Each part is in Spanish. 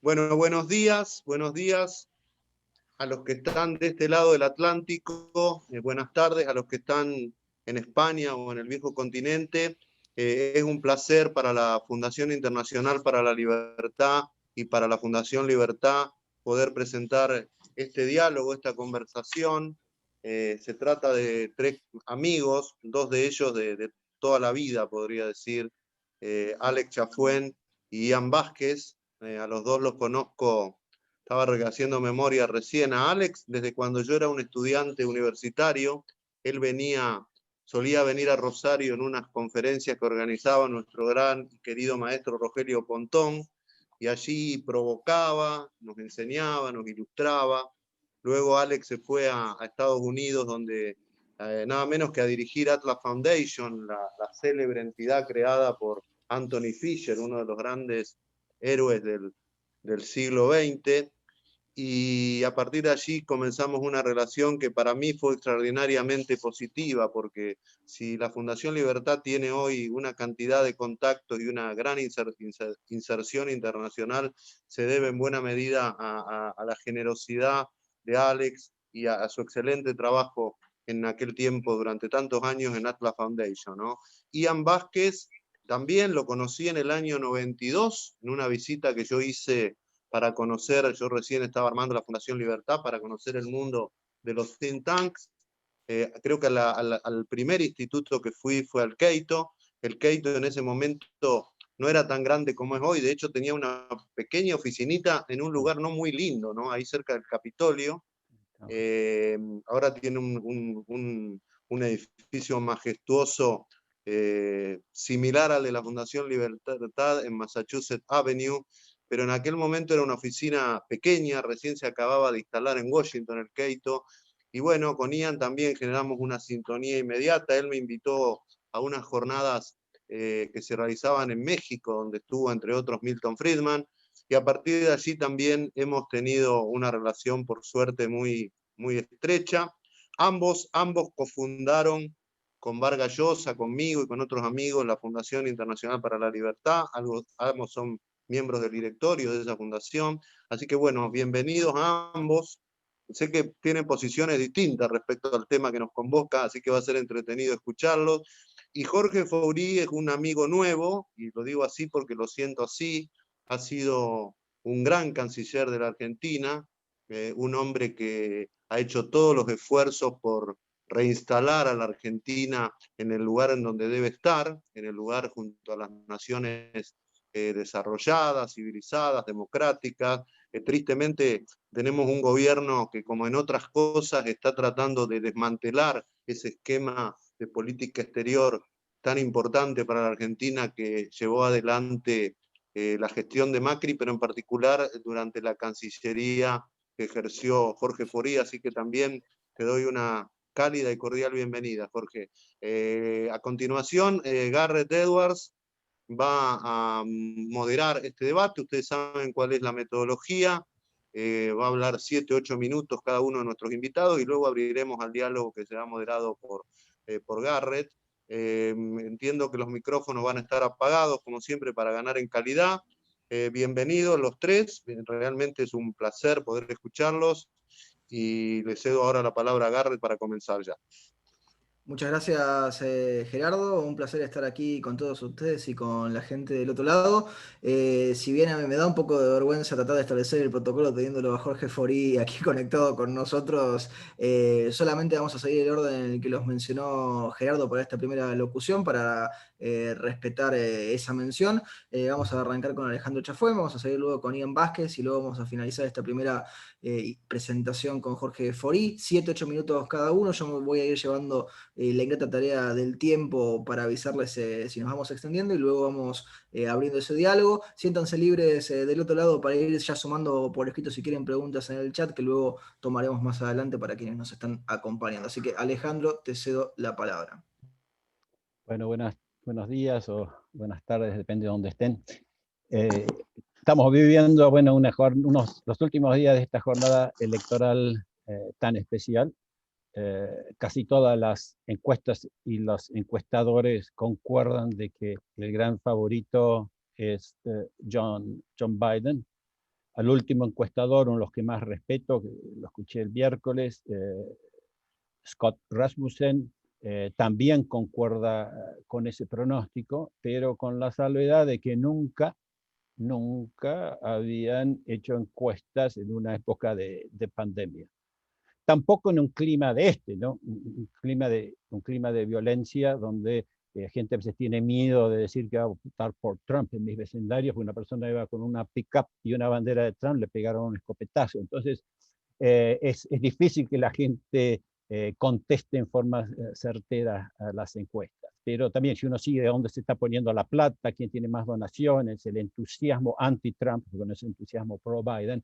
Bueno, buenos días a los que están de este lado del Atlántico, buenas tardes a los que están en España o en el viejo continente. Es un placer para la Fundación Internacional para la Libertad y para la Fundación Libertad poder presentar este diálogo, esta conversación. Se trata de tres amigos, dos de ellos de toda la vida, podría decir, Alex Chafuen y Ian Vázquez. A los dos los conozco, estaba haciendo memoria recién a Alex, desde cuando yo era un estudiante universitario. Él solía venir a Rosario en unas conferencias que organizaba nuestro gran y querido maestro Rogelio Pontón, y allí provocaba, nos enseñaba, nos ilustraba. Luego Alex se fue a Estados Unidos, donde nada menos que a dirigir Atlas Foundation, la célebre entidad creada por Anthony Fisher, uno de los grandes héroes del siglo XX, y a partir de allí comenzamos una relación que para mí fue extraordinariamente positiva, porque si la Fundación Libertad tiene hoy una cantidad de contactos y una gran inserción internacional, se debe en buena medida a la generosidad de Alex y a su excelente trabajo en aquel tiempo, durante tantos años, en Atlas Foundation, ¿no? Ian Vázquez también lo conocí en el año 92, en una visita que yo hice para conocer, yo recién estaba armando la Fundación Libertad, para conocer el mundo de los think tanks. Creo que al primer instituto que fui fue al Keito. El Keito en ese momento no era tan grande como es hoy, de hecho tenía una pequeña oficinita en un lugar no muy lindo, ¿no? Ahí cerca del Capitolio. Ahora tiene un edificio majestuoso, similar al de la Fundación Libertad en Massachusetts Avenue, pero en aquel momento era una oficina pequeña, recién se acababa de instalar en Washington el Keito, y bueno, con Ian también generamos una sintonía inmediata. Él me invitó a unas jornadas que se realizaban en México, donde estuvo entre otros Milton Friedman, y a partir de allí también hemos tenido una relación, por suerte, muy estrecha. Ambos cofundaron con Vargas Llosa, conmigo y con otros amigos, la Fundación Internacional para la Libertad. Ambos son miembros del directorio de esa fundación. Así que bueno, bienvenidos a ambos. Sé que tienen posiciones distintas respecto al tema que nos convoca, así que va a ser entretenido escucharlos. Y Jorge Faurí es un amigo nuevo, y lo digo así porque lo siento así. Ha sido un gran canciller de la Argentina, un hombre que ha hecho todos los esfuerzos por reinstalar a la Argentina en el lugar en donde debe estar, en el lugar junto a las naciones desarrolladas, civilizadas, democráticas. Tristemente tenemos un gobierno que, como en otras cosas, está tratando de desmantelar ese esquema de política exterior tan importante para la Argentina que llevó adelante la gestión de Macri, pero en particular durante la Cancillería que ejerció Jorge Faurí. Así que también te doy una cálida y cordial bienvenida, Jorge. A continuación, Garrett Edwards va a moderar este debate. Ustedes saben cuál es la metodología. Va a hablar 7, 8 minutos cada uno de nuestros invitados, y luego abriremos al diálogo que será moderado por Garrett. Entiendo que los micrófonos van a estar apagados, como siempre, para ganar en calidad. Bienvenidos los tres, realmente es un placer poder escucharlos, y le cedo ahora la palabra a Garrett para comenzar ya. Muchas gracias, Gerardo. Un placer estar aquí con todos ustedes y con la gente del otro lado. Si bien a mí me da un poco de vergüenza tratar de establecer el protocolo teniéndolo a Jorge Faurí aquí conectado con nosotros, solamente vamos a seguir el orden en el que los mencionó Gerardo para esta primera locución, para respetar esa mención. Vamos a arrancar con Alejandro Chafuen, vamos a seguir luego con Ian Vázquez y luego vamos a finalizar esta primera presentación con Jorge Faurí. 7, 8 minutos cada uno. Yo me voy a ir llevando la ingrata tarea del tiempo para avisarles si nos vamos extendiendo, y luego vamos abriendo ese diálogo. Siéntanse libres del otro lado para ir ya sumando por escrito si quieren preguntas en el chat, que luego tomaremos más adelante para quienes nos están acompañando. Así que, Alejandro, te cedo la palabra. Bueno, buenos días o buenas tardes, depende de dónde estén. Estamos viviendo, bueno, los últimos días de esta jornada electoral tan especial. Casi todas las encuestas y los encuestadores concuerdan de que el gran favorito es John Biden. al último encuestador, uno de los que más respeto, que lo escuché el miércoles, Scott Rasmussen, también concuerda con ese pronóstico, pero con la salvedad de que nunca habían hecho encuestas en una época de pandemia. Tampoco en un clima de ¿no? Un clima de violencia donde gente a veces tiene miedo de decir que va a votar por Trump. En mis vecindarios, una persona iba con una pick-up y una bandera de Trump, le pegaron un escopetazo. Entonces, es difícil que la gente conteste en forma certera a las encuestas. Pero también si uno sigue de dónde se está poniendo la plata, quién tiene más donaciones, el entusiasmo anti-Trump, con ese entusiasmo pro-Biden,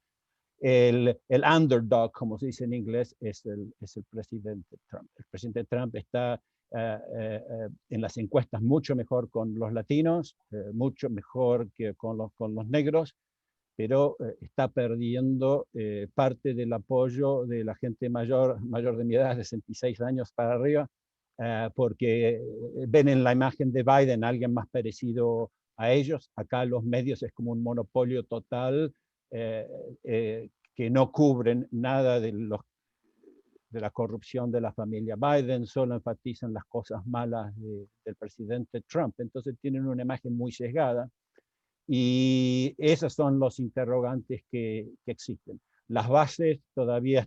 el underdog, como se dice en inglés, es el presidente Trump. El presidente Trump está en las encuestas mucho mejor con los latinos, mucho mejor que con los negros, pero está perdiendo parte del apoyo de la gente mayor de mi edad, de 66 años para arriba, porque ven en la imagen de Biden a alguien más parecido a ellos. Acá los medios es como un monopolio total, que no cubren nada de la corrupción de la familia Biden, solo enfatizan las cosas malas del presidente Trump. Entonces tienen una imagen muy sesgada. Y esos son los interrogantes que existen. Las bases todavía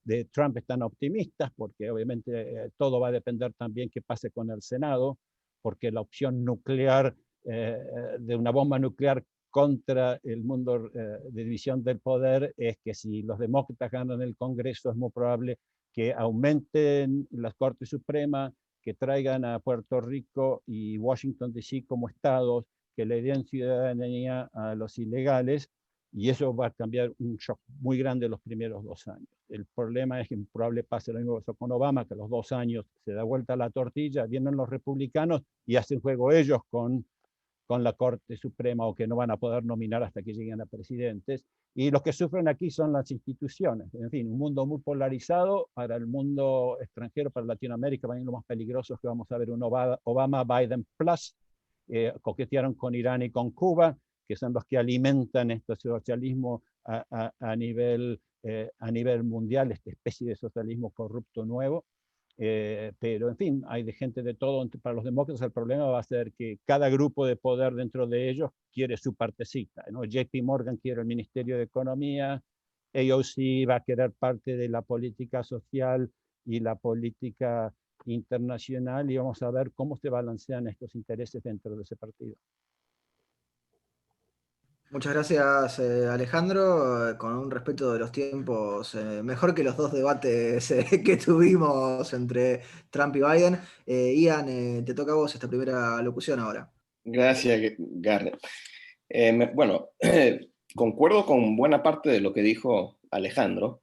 de Trump están optimistas, porque obviamente todo va a depender también qué pase con el Senado, porque la opción nuclear, de una bomba nuclear contra el mundo de división del poder, es que si los demócratas ganan el Congreso, es muy probable que aumenten la Corte Suprema, que traigan a Puerto Rico y Washington D.C. como estados, que le den ciudadanía a los ilegales, y eso va a cambiar un shock muy grande los primeros 2 años. El problema es que probablemente pase lo mismo con Obama, que a los 2 años se da vuelta la tortilla, vienen los republicanos y hacen juego ellos con la Corte Suprema, o que no van a poder nominar hasta que lleguen a presidentes. Y los que sufren aquí son las instituciones. En fin, un mundo muy polarizado. Para el mundo extranjero, para Latinoamérica, van a ser lo más peligrosos que vamos a ver un Obama-Biden plus. Coquetearon con Irán y con Cuba, que son los que alimentan este socialismo a nivel mundial, esta especie de socialismo corrupto nuevo. Pero en fin, hay de gente de todo. Para los demócratas el problema va a ser que cada grupo de poder dentro de ellos quiere su partecita, ¿no? JP Morgan quiere el Ministerio de Economía, AOC va a querer parte de la política social y la política internacional, y vamos a ver cómo se balancean estos intereses dentro de ese partido. Muchas gracias, Alejandro. Con un respeto de los tiempos, mejor que los 2 debates que tuvimos entre Trump y Biden. Ian, te toca a vos esta primera locución ahora. Gracias, Garrett. Bueno, concuerdo con buena parte de lo que dijo Alejandro.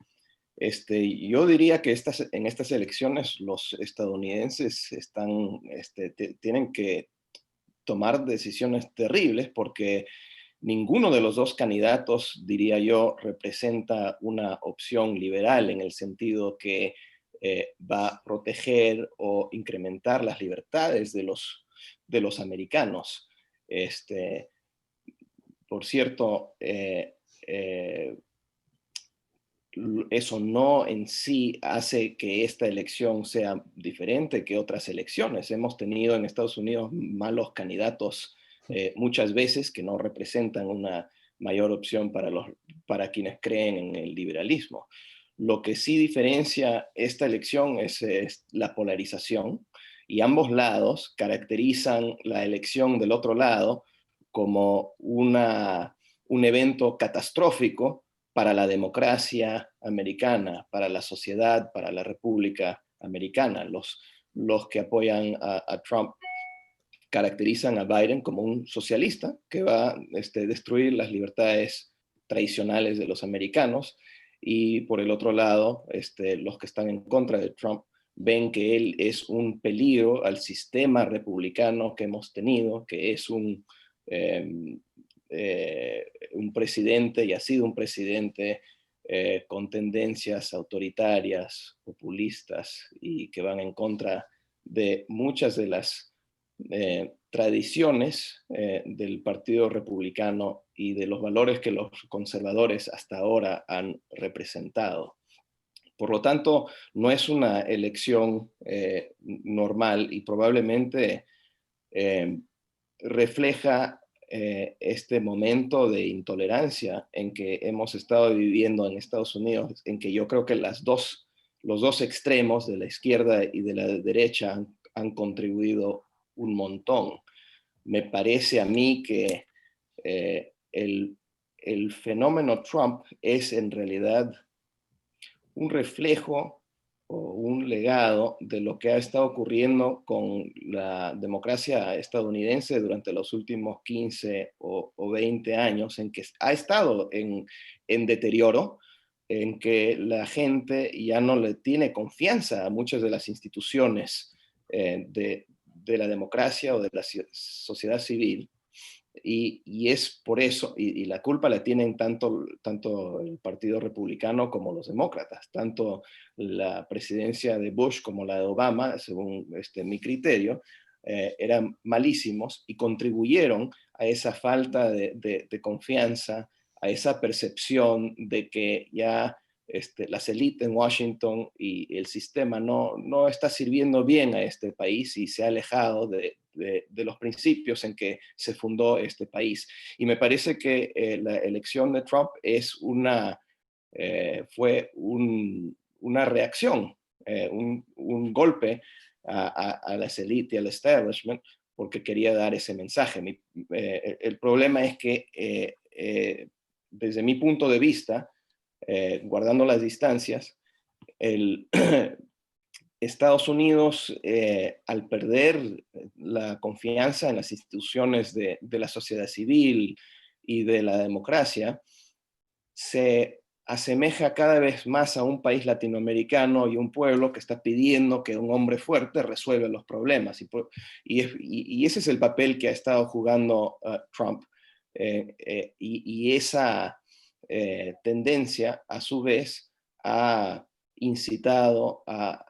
Yo diría que en estas elecciones los estadounidenses tienen que tomar decisiones terribles, porque ninguno de los dos candidatos, diría yo, representa una opción liberal en el sentido que va a proteger o incrementar las libertades de los americanos. Por cierto, eso no en sí hace que esta elección sea diferente que otras elecciones. Hemos tenido en Estados Unidos malos candidatos muchas veces, que no representan una mayor opción para quienes creen en el liberalismo. Lo que sí diferencia esta elección es la polarización, y ambos lados caracterizan la elección del otro lado como un evento catastrófico para la democracia americana, para la sociedad, para la República Americana. Los que apoyan a Trump caracterizan a Biden como un socialista que va a destruir las libertades tradicionales de los americanos, y por el otro lado, los que están en contra de Trump ven que él es un peligro al sistema republicano que hemos tenido, que es un presidente, y ha sido un presidente con tendencias autoritarias, populistas, y que van en contra de muchas de las tradiciones del Partido Republicano y de los valores que los conservadores hasta ahora han representado. Por lo tanto, no es una elección normal y probablemente refleja este momento de intolerancia en que hemos estado viviendo en Estados Unidos, en que yo creo que los dos extremos de la izquierda y de la derecha han contribuido un montón. Me parece a mí que el fenómeno Trump es en realidad un reflejo o un legado de lo que ha estado ocurriendo con la democracia estadounidense durante los últimos 15 o 20 años, en que ha estado en deterioro, en que la gente ya no le tiene confianza a muchas de las instituciones de la democracia o de la sociedad civil. Y es por eso, y la culpa la tienen tanto el Partido Republicano como los demócratas, tanto la presidencia de Bush como la de Obama, según mi criterio, eran malísimos y contribuyeron a esa falta de confianza, a esa percepción de que ya las élites en Washington y el sistema no está sirviendo bien a este país y se ha alejado de los principios en que se fundó este país. Y me parece que la elección de Trump fue una reacción, un golpe a las élites y al establishment, porque quería dar ese mensaje. El problema es que desde mi punto de vista, guardando las distancias, Estados Unidos, al perder la confianza en las instituciones de la sociedad civil y de la democracia, se asemeja cada vez más a un país latinoamericano y un pueblo que está pidiendo que un hombre fuerte resuelva los problemas. Y ese es el papel que ha estado jugando Trump. Y esa tendencia, a su vez, ha incitado a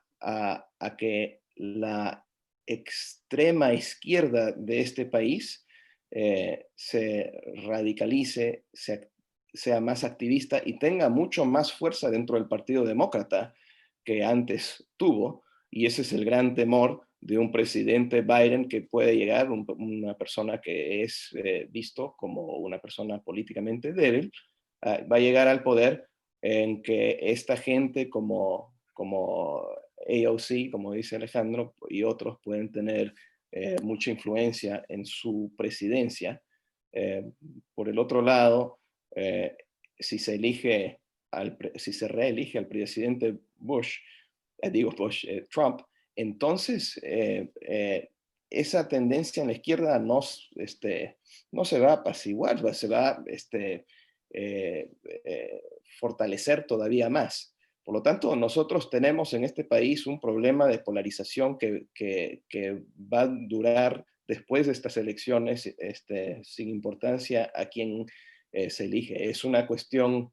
que la extrema izquierda de este país se radicalice, sea más activista y tenga mucho más fuerza dentro del Partido Demócrata que antes tuvo. Y ese es el gran temor de un presidente Biden, que puede llegar, una persona que es visto como una persona políticamente débil, va a llegar al poder en que esta gente como AOC, como dice Alejandro, y otros pueden tener mucha influencia en su presidencia. Por el otro lado, si se reelige al presidente Trump, entonces esa tendencia en la izquierda no se va a apaciguar, se va a fortalecer todavía más. Por lo tanto, nosotros tenemos en este país un problema de polarización que va a durar después de estas elecciones, sin importancia a quién se elige. Es una cuestión,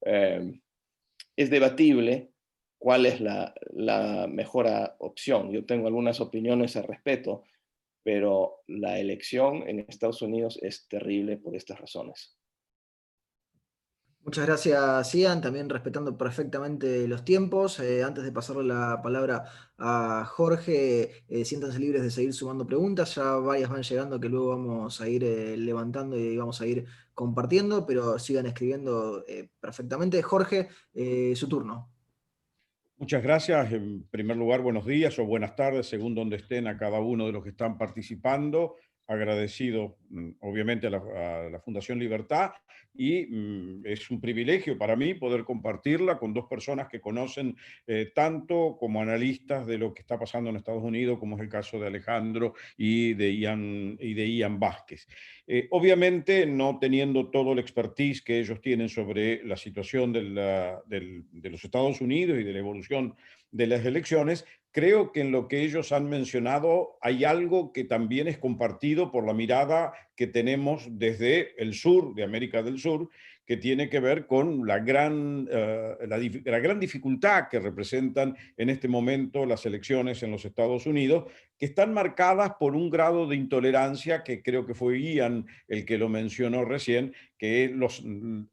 es debatible cuál es la mejor opción. Yo tengo algunas opiniones al respecto, pero la elección en Estados Unidos es terrible por estas razones. Muchas gracias, Ian, también respetando perfectamente los tiempos. Antes de pasarle la palabra a Jorge, siéntanse libres de seguir sumando preguntas. Ya varias van llegando que luego vamos a ir levantando y vamos a ir compartiendo, pero sigan escribiendo perfectamente. Jorge, su turno. Muchas gracias. En primer lugar, buenos días o buenas tardes, según donde estén a cada uno de los que están participando. Agradecido, obviamente, a la Fundación Libertad, y es un privilegio para mí poder compartirla con dos personas que conocen tanto como analistas de lo que está pasando en Estados Unidos, como es el caso de Alejandro y de Ian Vázquez. Obviamente, no teniendo todo el expertise que ellos tienen sobre la situación de los Estados Unidos y de la evolución de las elecciones, creo que en lo que ellos han mencionado hay algo que también es compartido por la mirada que tenemos desde el sur de América del Sur, que tiene que ver con la gran dificultad que representan en este momento las elecciones en los Estados Unidos, que están marcadas por un grado de intolerancia que creo que fue Ian el que lo mencionó recién, que los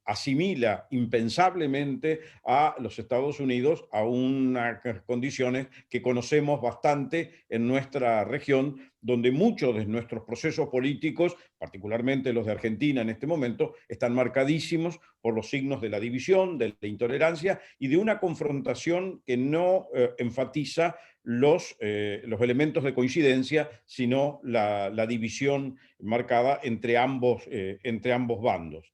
asimila impensablemente a los Estados Unidos a unas condiciones que conocemos bastante en nuestra región, donde muchos de nuestros procesos políticos, particularmente los de Argentina en este momento, están marcadísimos por los signos de la división, de la intolerancia y de una confrontación que no enfatiza los elementos de coincidencia, sino la división marcada entre ambos bandos.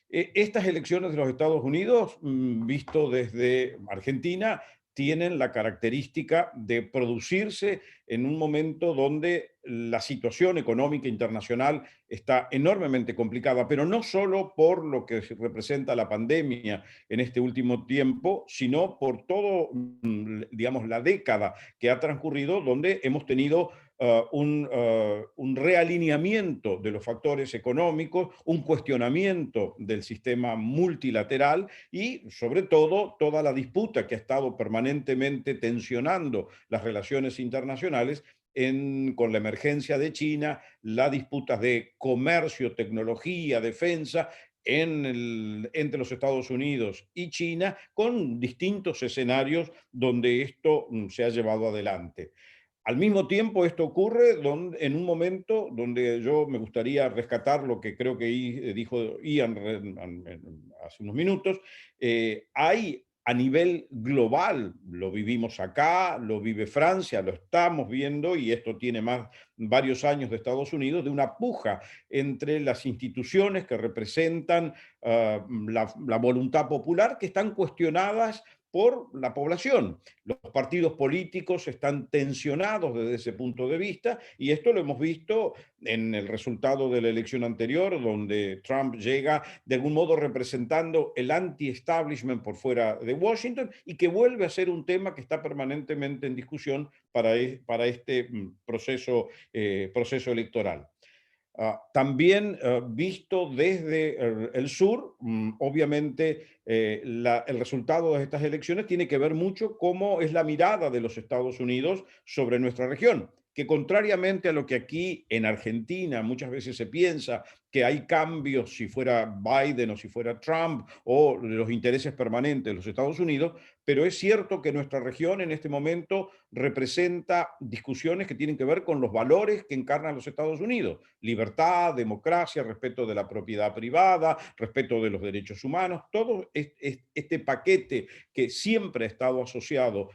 Estas elecciones de los Estados Unidos, visto desde Argentina, tienen la característica de producirse en un momento donde la situación económica internacional está enormemente complicada, pero no solo por lo que representa la pandemia en este último tiempo, sino por todo, digamos, la década que ha transcurrido, donde hemos tenido un realineamiento de los factores económicos, un cuestionamiento del sistema multilateral y, sobre todo, toda la disputa que ha estado permanentemente tensionando las relaciones internacionales con la emergencia de China, las disputas de comercio, tecnología, defensa, entre los Estados Unidos y China, con distintos escenarios donde esto se ha llevado adelante. Al mismo tiempo, esto ocurre en un momento donde yo me gustaría rescatar lo que creo que dijo Ian hace unos minutos. Hay a nivel global, lo vivimos acá, lo vive Francia, lo estamos viendo, y esto tiene varios años de Estados Unidos, de una puja entre las instituciones que representan la voluntad popular, que están cuestionadas por la población. Los partidos políticos están tensionados desde ese punto de vista, y esto lo hemos visto en el resultado de la elección anterior, donde Trump llega de algún modo representando el anti-establishment por fuera de Washington, y que vuelve a ser un tema que está permanentemente en discusión para este proceso electoral. También visto desde el sur, obviamente el resultado de estas elecciones tiene que ver mucho cómo es la mirada de los Estados Unidos sobre nuestra región, que contrariamente a lo que aquí en Argentina muchas veces se piensa, que hay cambios si fuera Biden o si fuera Trump, o los intereses permanentes de los Estados Unidos, pero es cierto que nuestra región en este momento representa discusiones que tienen que ver con los valores que encarnan los Estados Unidos: libertad, democracia, respeto de la propiedad privada, respeto de los derechos humanos, todo este paquete que siempre ha estado asociado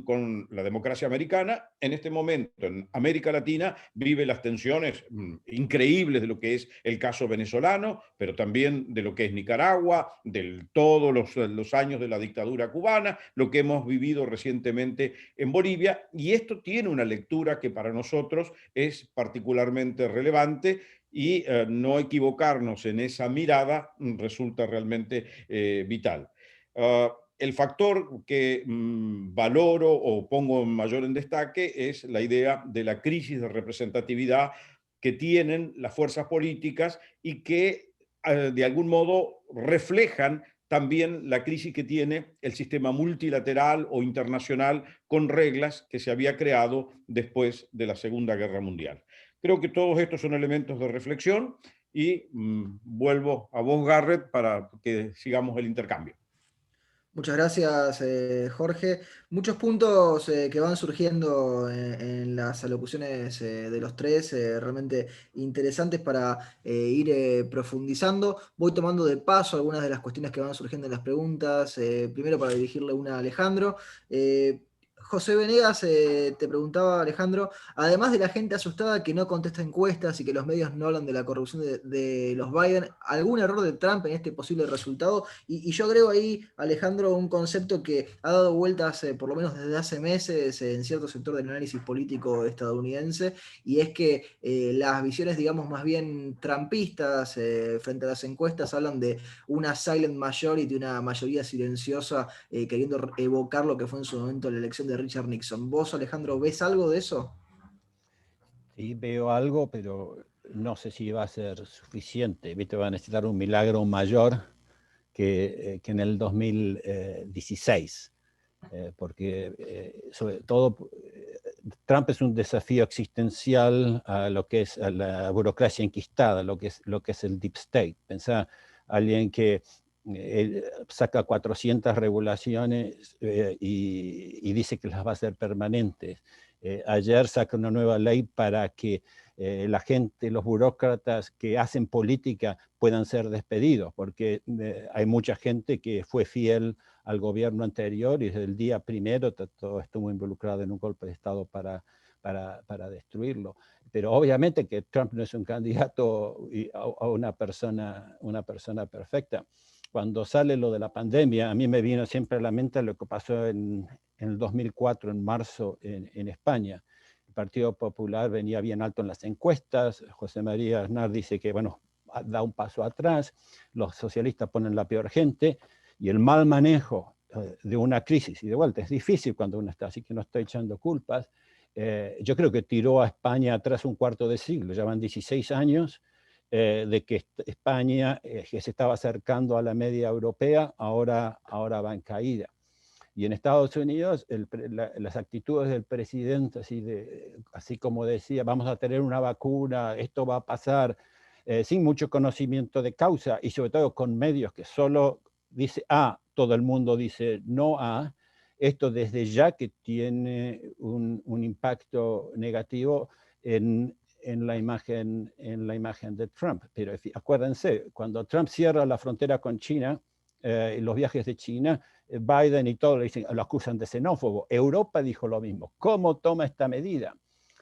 con la democracia americana. En este momento en América Latina vive las tensiones increíbles de lo que es el caso venezolano, pero también de lo que es Nicaragua, de todos los años de la dictadura cubana, lo que hemos vivido recientemente en Bolivia, y esto tiene una lectura que para nosotros es particularmente relevante, y no equivocarnos en esa mirada resulta realmente vital. El factor que valoro o pongo mayor en destaque es la idea de la crisis de representatividad que tienen las fuerzas políticas, y que de algún modo reflejan también la crisis que tiene el sistema multilateral o internacional con reglas que se había creado después de la Segunda Guerra Mundial. Creo que todos estos son elementos de reflexión, y vuelvo a vos, Garrett, para que sigamos el intercambio. Muchas gracias, Jorge. Muchos puntos que van surgiendo en las alocuciones de los tres, realmente interesantes para ir profundizando. Voy tomando de paso algunas de las cuestiones que van surgiendo en las preguntas. Primero, para dirigirle una a Alejandro. José Venegas te preguntaba, Alejandro, además de la gente asustada que no contesta encuestas y que los medios no hablan de la corrupción de los Biden, ¿algún error de Trump en este posible resultado? Y yo agrego ahí, Alejandro, un concepto que ha dado vueltas por lo menos desde hace meses en cierto sector del análisis político estadounidense, y es que las visiones, digamos, más bien trumpistas frente a las encuestas hablan de una silent majority, una mayoría silenciosa, queriendo evocar lo que fue en su momento la elección de Richard Nixon. ¿Vos, Alejandro, ves algo de eso? Sí, veo algo, pero no sé si va a ser suficiente. ¿Viste? Va a necesitar un milagro mayor que en el 2016. Porque sobre todo Trump es un desafío existencial a lo que es a la burocracia enquistada, lo que es el deep state. Pensá, alguien que saca 400 regulaciones y dice que las va a hacer permanentes. Ayer saca una nueva ley para que la gente, los burócratas que hacen política puedan ser despedidos, porque hay mucha gente que fue fiel al gobierno anterior y desde el día primero todo estuvo involucrado en un golpe de Estado para destruirlo. Pero obviamente que Trump no es un candidato a una persona perfecta. Cuando sale lo de la pandemia, a mí me vino siempre a la mente lo que pasó en el 2004, en marzo, en España. El Partido Popular venía bien alto en las encuestas, José María Aznar dice que, bueno, da un paso atrás, los socialistas ponen la peor gente, y el mal manejo de una crisis, y de vuelta es difícil cuando uno está así, que no estoy echando culpas, yo creo que tiró a España atrás un cuarto de siglo, ya van 16 años de que España, que se estaba acercando a la media europea, ahora va en caída. Y en Estados Unidos las actitudes del presidente, así como decía, vamos a tener una vacuna, esto va a pasar, sin mucho conocimiento de causa y sobre todo con medios que solo dice A, todo el mundo dice no A, esto desde ya que tiene un impacto negativo en la imagen de Trump. Pero acuérdense, cuando Trump cierra la frontera con China, los viajes de China, Biden y todos lo acusan de xenófobo. Europa dijo lo mismo. ¿Cómo toma esta medida?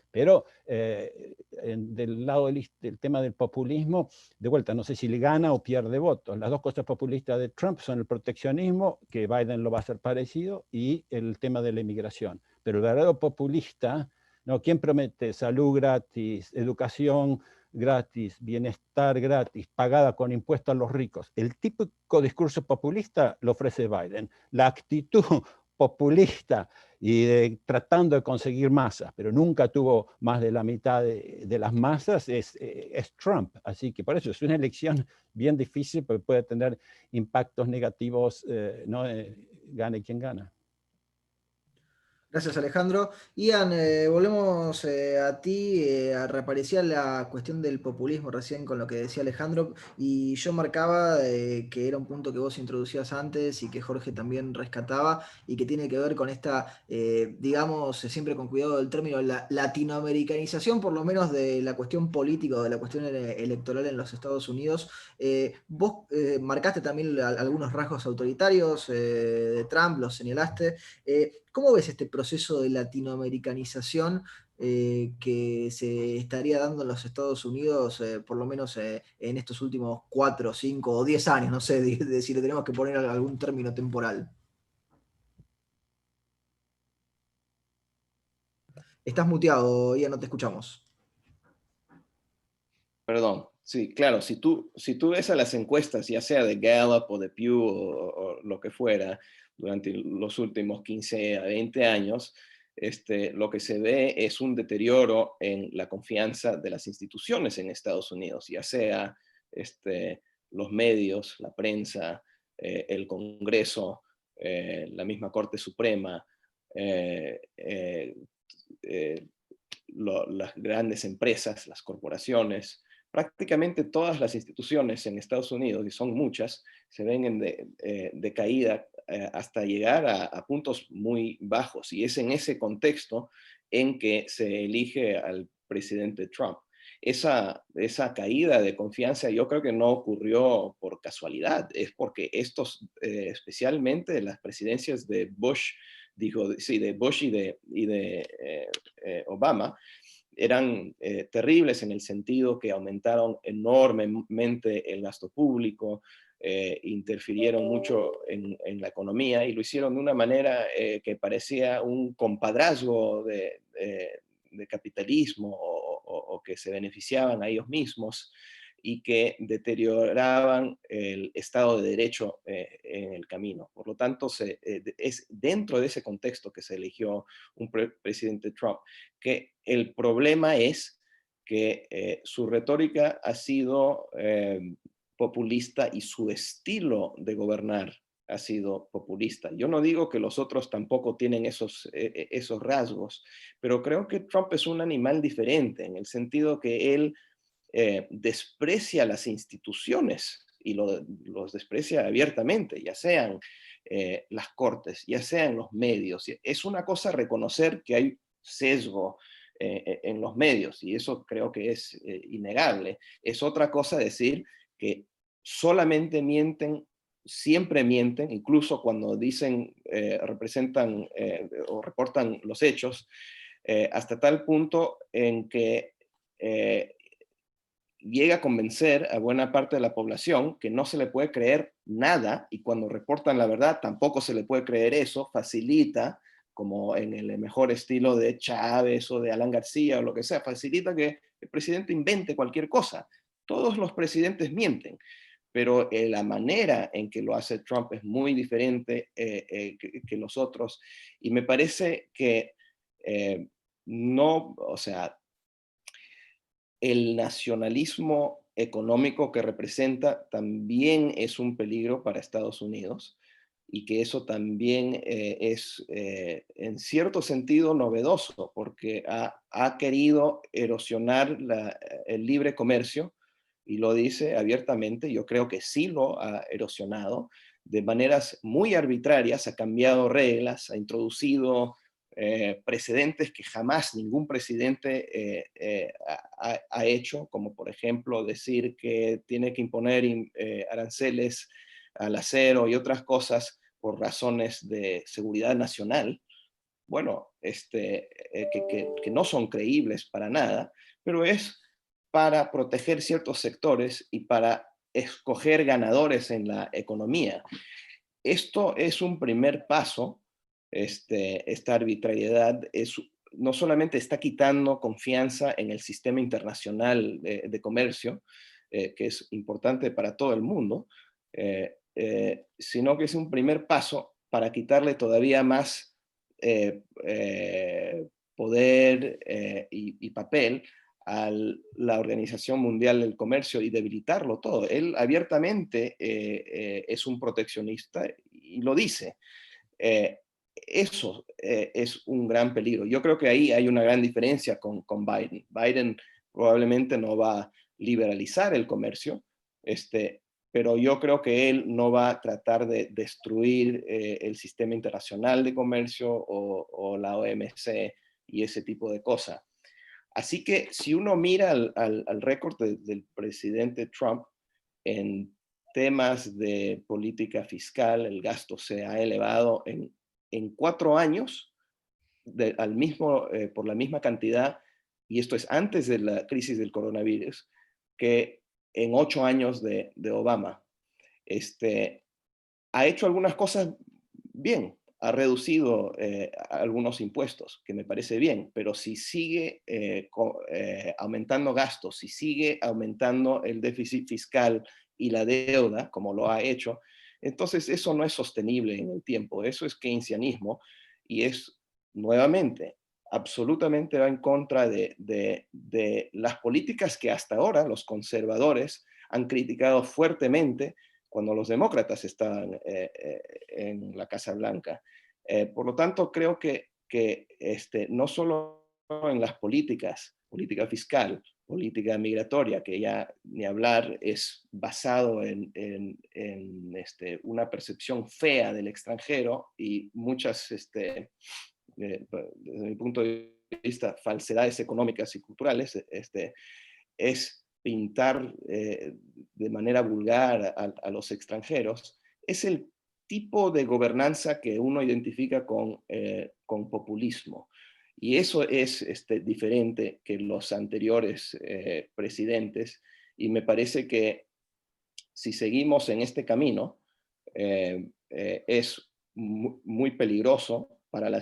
Pero del lado del tema del populismo, de vuelta, no sé si le gana o pierde votos. Las dos cosas populistas de Trump son el proteccionismo, que Biden lo va a hacer parecido, y el tema de la inmigración. Pero el verdadero populista, ¿no? ¿Quién promete salud gratis, educación gratis, bienestar gratis, pagada con impuestos a los ricos? El típico discurso populista lo ofrece Biden. La actitud populista y tratando de conseguir masas, pero nunca tuvo más de la mitad de las masas, es Trump. Así que por eso es una elección bien difícil, porque puede tener impactos negativos, ¿no? Gane quien gana. Gracias, Alejandro. Ian, volvemos a ti. Reaparecía la cuestión del populismo recién con lo que decía Alejandro, y yo marcaba que era un punto que vos introducías antes y que Jorge también rescataba, y que tiene que ver con esta, digamos, siempre con cuidado del término, la latinoamericanización, por lo menos de la cuestión política o de la cuestión electoral en los Estados Unidos. Vos marcaste también algunos rasgos autoritarios de Trump, los señalaste. ¿Cómo ves este proceso de latinoamericanización que se estaría dando en los Estados Unidos, por lo menos en estos últimos 4, 5 o 10 años? No sé si le tenemos que poner algún término temporal. Estás muteado, ya no te escuchamos. Perdón, sí, claro, si tú ves a las encuestas, ya sea de Gallup o de Pew o lo que fuera, durante los últimos 15 a 20 años, lo que se ve es un deterioro en la confianza de las instituciones en Estados Unidos, ya sea los medios, la prensa, el Congreso, la misma Corte Suprema, eh, eh, eh, las grandes empresas, las corporaciones, prácticamente todas las instituciones en Estados Unidos, y son muchas, se ven en decaída hasta llegar a puntos muy bajos. Y es en ese contexto en que se elige al presidente Trump. Esa caída de confianza yo creo que no ocurrió por casualidad, es porque especialmente las presidencias de Bush, de Bush y de Obama, eran terribles en el sentido que aumentaron enormemente el gasto público, interfirieron mucho en la economía y lo hicieron de una manera que parecía un compadrazgo de capitalismo o que se beneficiaban a ellos mismos y que deterioraban el Estado de Derecho en el camino. Por lo tanto, es dentro de ese contexto que se eligió un presidente Trump, que el problema es que su retórica ha sido populista y su estilo de gobernar ha sido populista. Yo no digo que los otros tampoco tienen esos rasgos, pero creo que Trump es un animal diferente en el sentido que él desprecia las instituciones y los desprecia abiertamente, ya sean las cortes, ya sean los medios. Es una cosa reconocer que hay sesgo en los medios, y eso creo que es innegable. Es otra cosa decir que solamente mienten, siempre mienten, incluso cuando dicen, representan o reportan los hechos, hasta tal punto en que llega a convencer a buena parte de la población que no se le puede creer nada, y cuando reportan la verdad tampoco se le puede creer eso. Facilita, como en el mejor estilo de Chávez o de Alan García o lo que sea, facilita que el presidente invente cualquier cosa. Todos los presidentes mienten, pero la manera en que lo hace Trump es muy diferente que los otros, y me parece que no, o sea, el nacionalismo económico que representa también es un peligro para Estados Unidos, y que eso también es en cierto sentido novedoso, porque ha querido erosionar el libre comercio, y lo dice abiertamente. Yo creo que sí lo ha erosionado de maneras muy arbitrarias, ha cambiado reglas, ha introducido precedentes que jamás ningún presidente ha hecho, como por ejemplo decir que tiene que imponer aranceles al acero y otras cosas por razones de seguridad nacional. Bueno, que no son creíbles para nada, pero es para proteger ciertos sectores y para escoger ganadores en la economía. Esto es un primer paso. Esta arbitrariedad no solamente está quitando confianza en el sistema internacional de comercio, que es importante para todo el mundo, sino que es un primer paso para quitarle todavía más poder y papel a la Organización Mundial del Comercio y debilitarlo todo. Él abiertamente es un proteccionista y lo dice. Eso es un gran peligro. Yo creo que ahí hay una gran diferencia con Biden. Biden probablemente no va a liberalizar el comercio, pero yo creo que él no va a tratar de destruir el sistema internacional de comercio o la OMC y ese tipo de cosas. Así que si uno mira al récord del presidente Trump en temas de política fiscal, el gasto se ha elevado en 4 años por la misma cantidad, y esto es antes de la crisis del coronavirus, que en 8 años de Obama. Ha hecho algunas cosas bien, ha reducido algunos impuestos, que me parece bien, pero si sigue aumentando gastos, si sigue aumentando el déficit fiscal y la deuda, como lo ha hecho, entonces eso no es sostenible en el tiempo. Eso es keynesianismo, y es, nuevamente, absolutamente va en contra de las políticas que hasta ahora los conservadores han criticado fuertemente cuando los demócratas estaban en la Casa Blanca. Por lo tanto, creo que no solo en las política fiscal, política migratoria, que ya ni hablar, es basado en una percepción fea del extranjero y muchas, desde mi punto de vista, falsedades económicas y culturales, es pintar de manera vulgar a los extranjeros. Es el tipo de gobernanza que uno identifica con populismo. Y eso es diferente que los anteriores presidentes, y me parece que si seguimos en este camino, es muy peligroso para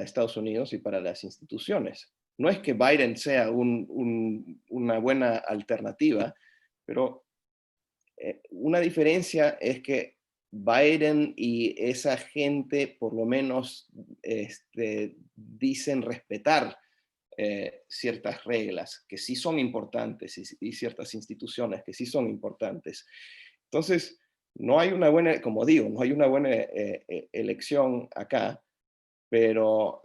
Estados Unidos y para las instituciones. No es que Biden sea una buena alternativa, pero una diferencia es que Biden y esa gente por lo menos dicen respetar ciertas reglas que sí son importantes y ciertas instituciones que sí son importantes. Entonces, no hay una buena, como digo, no hay una buena elección acá, pero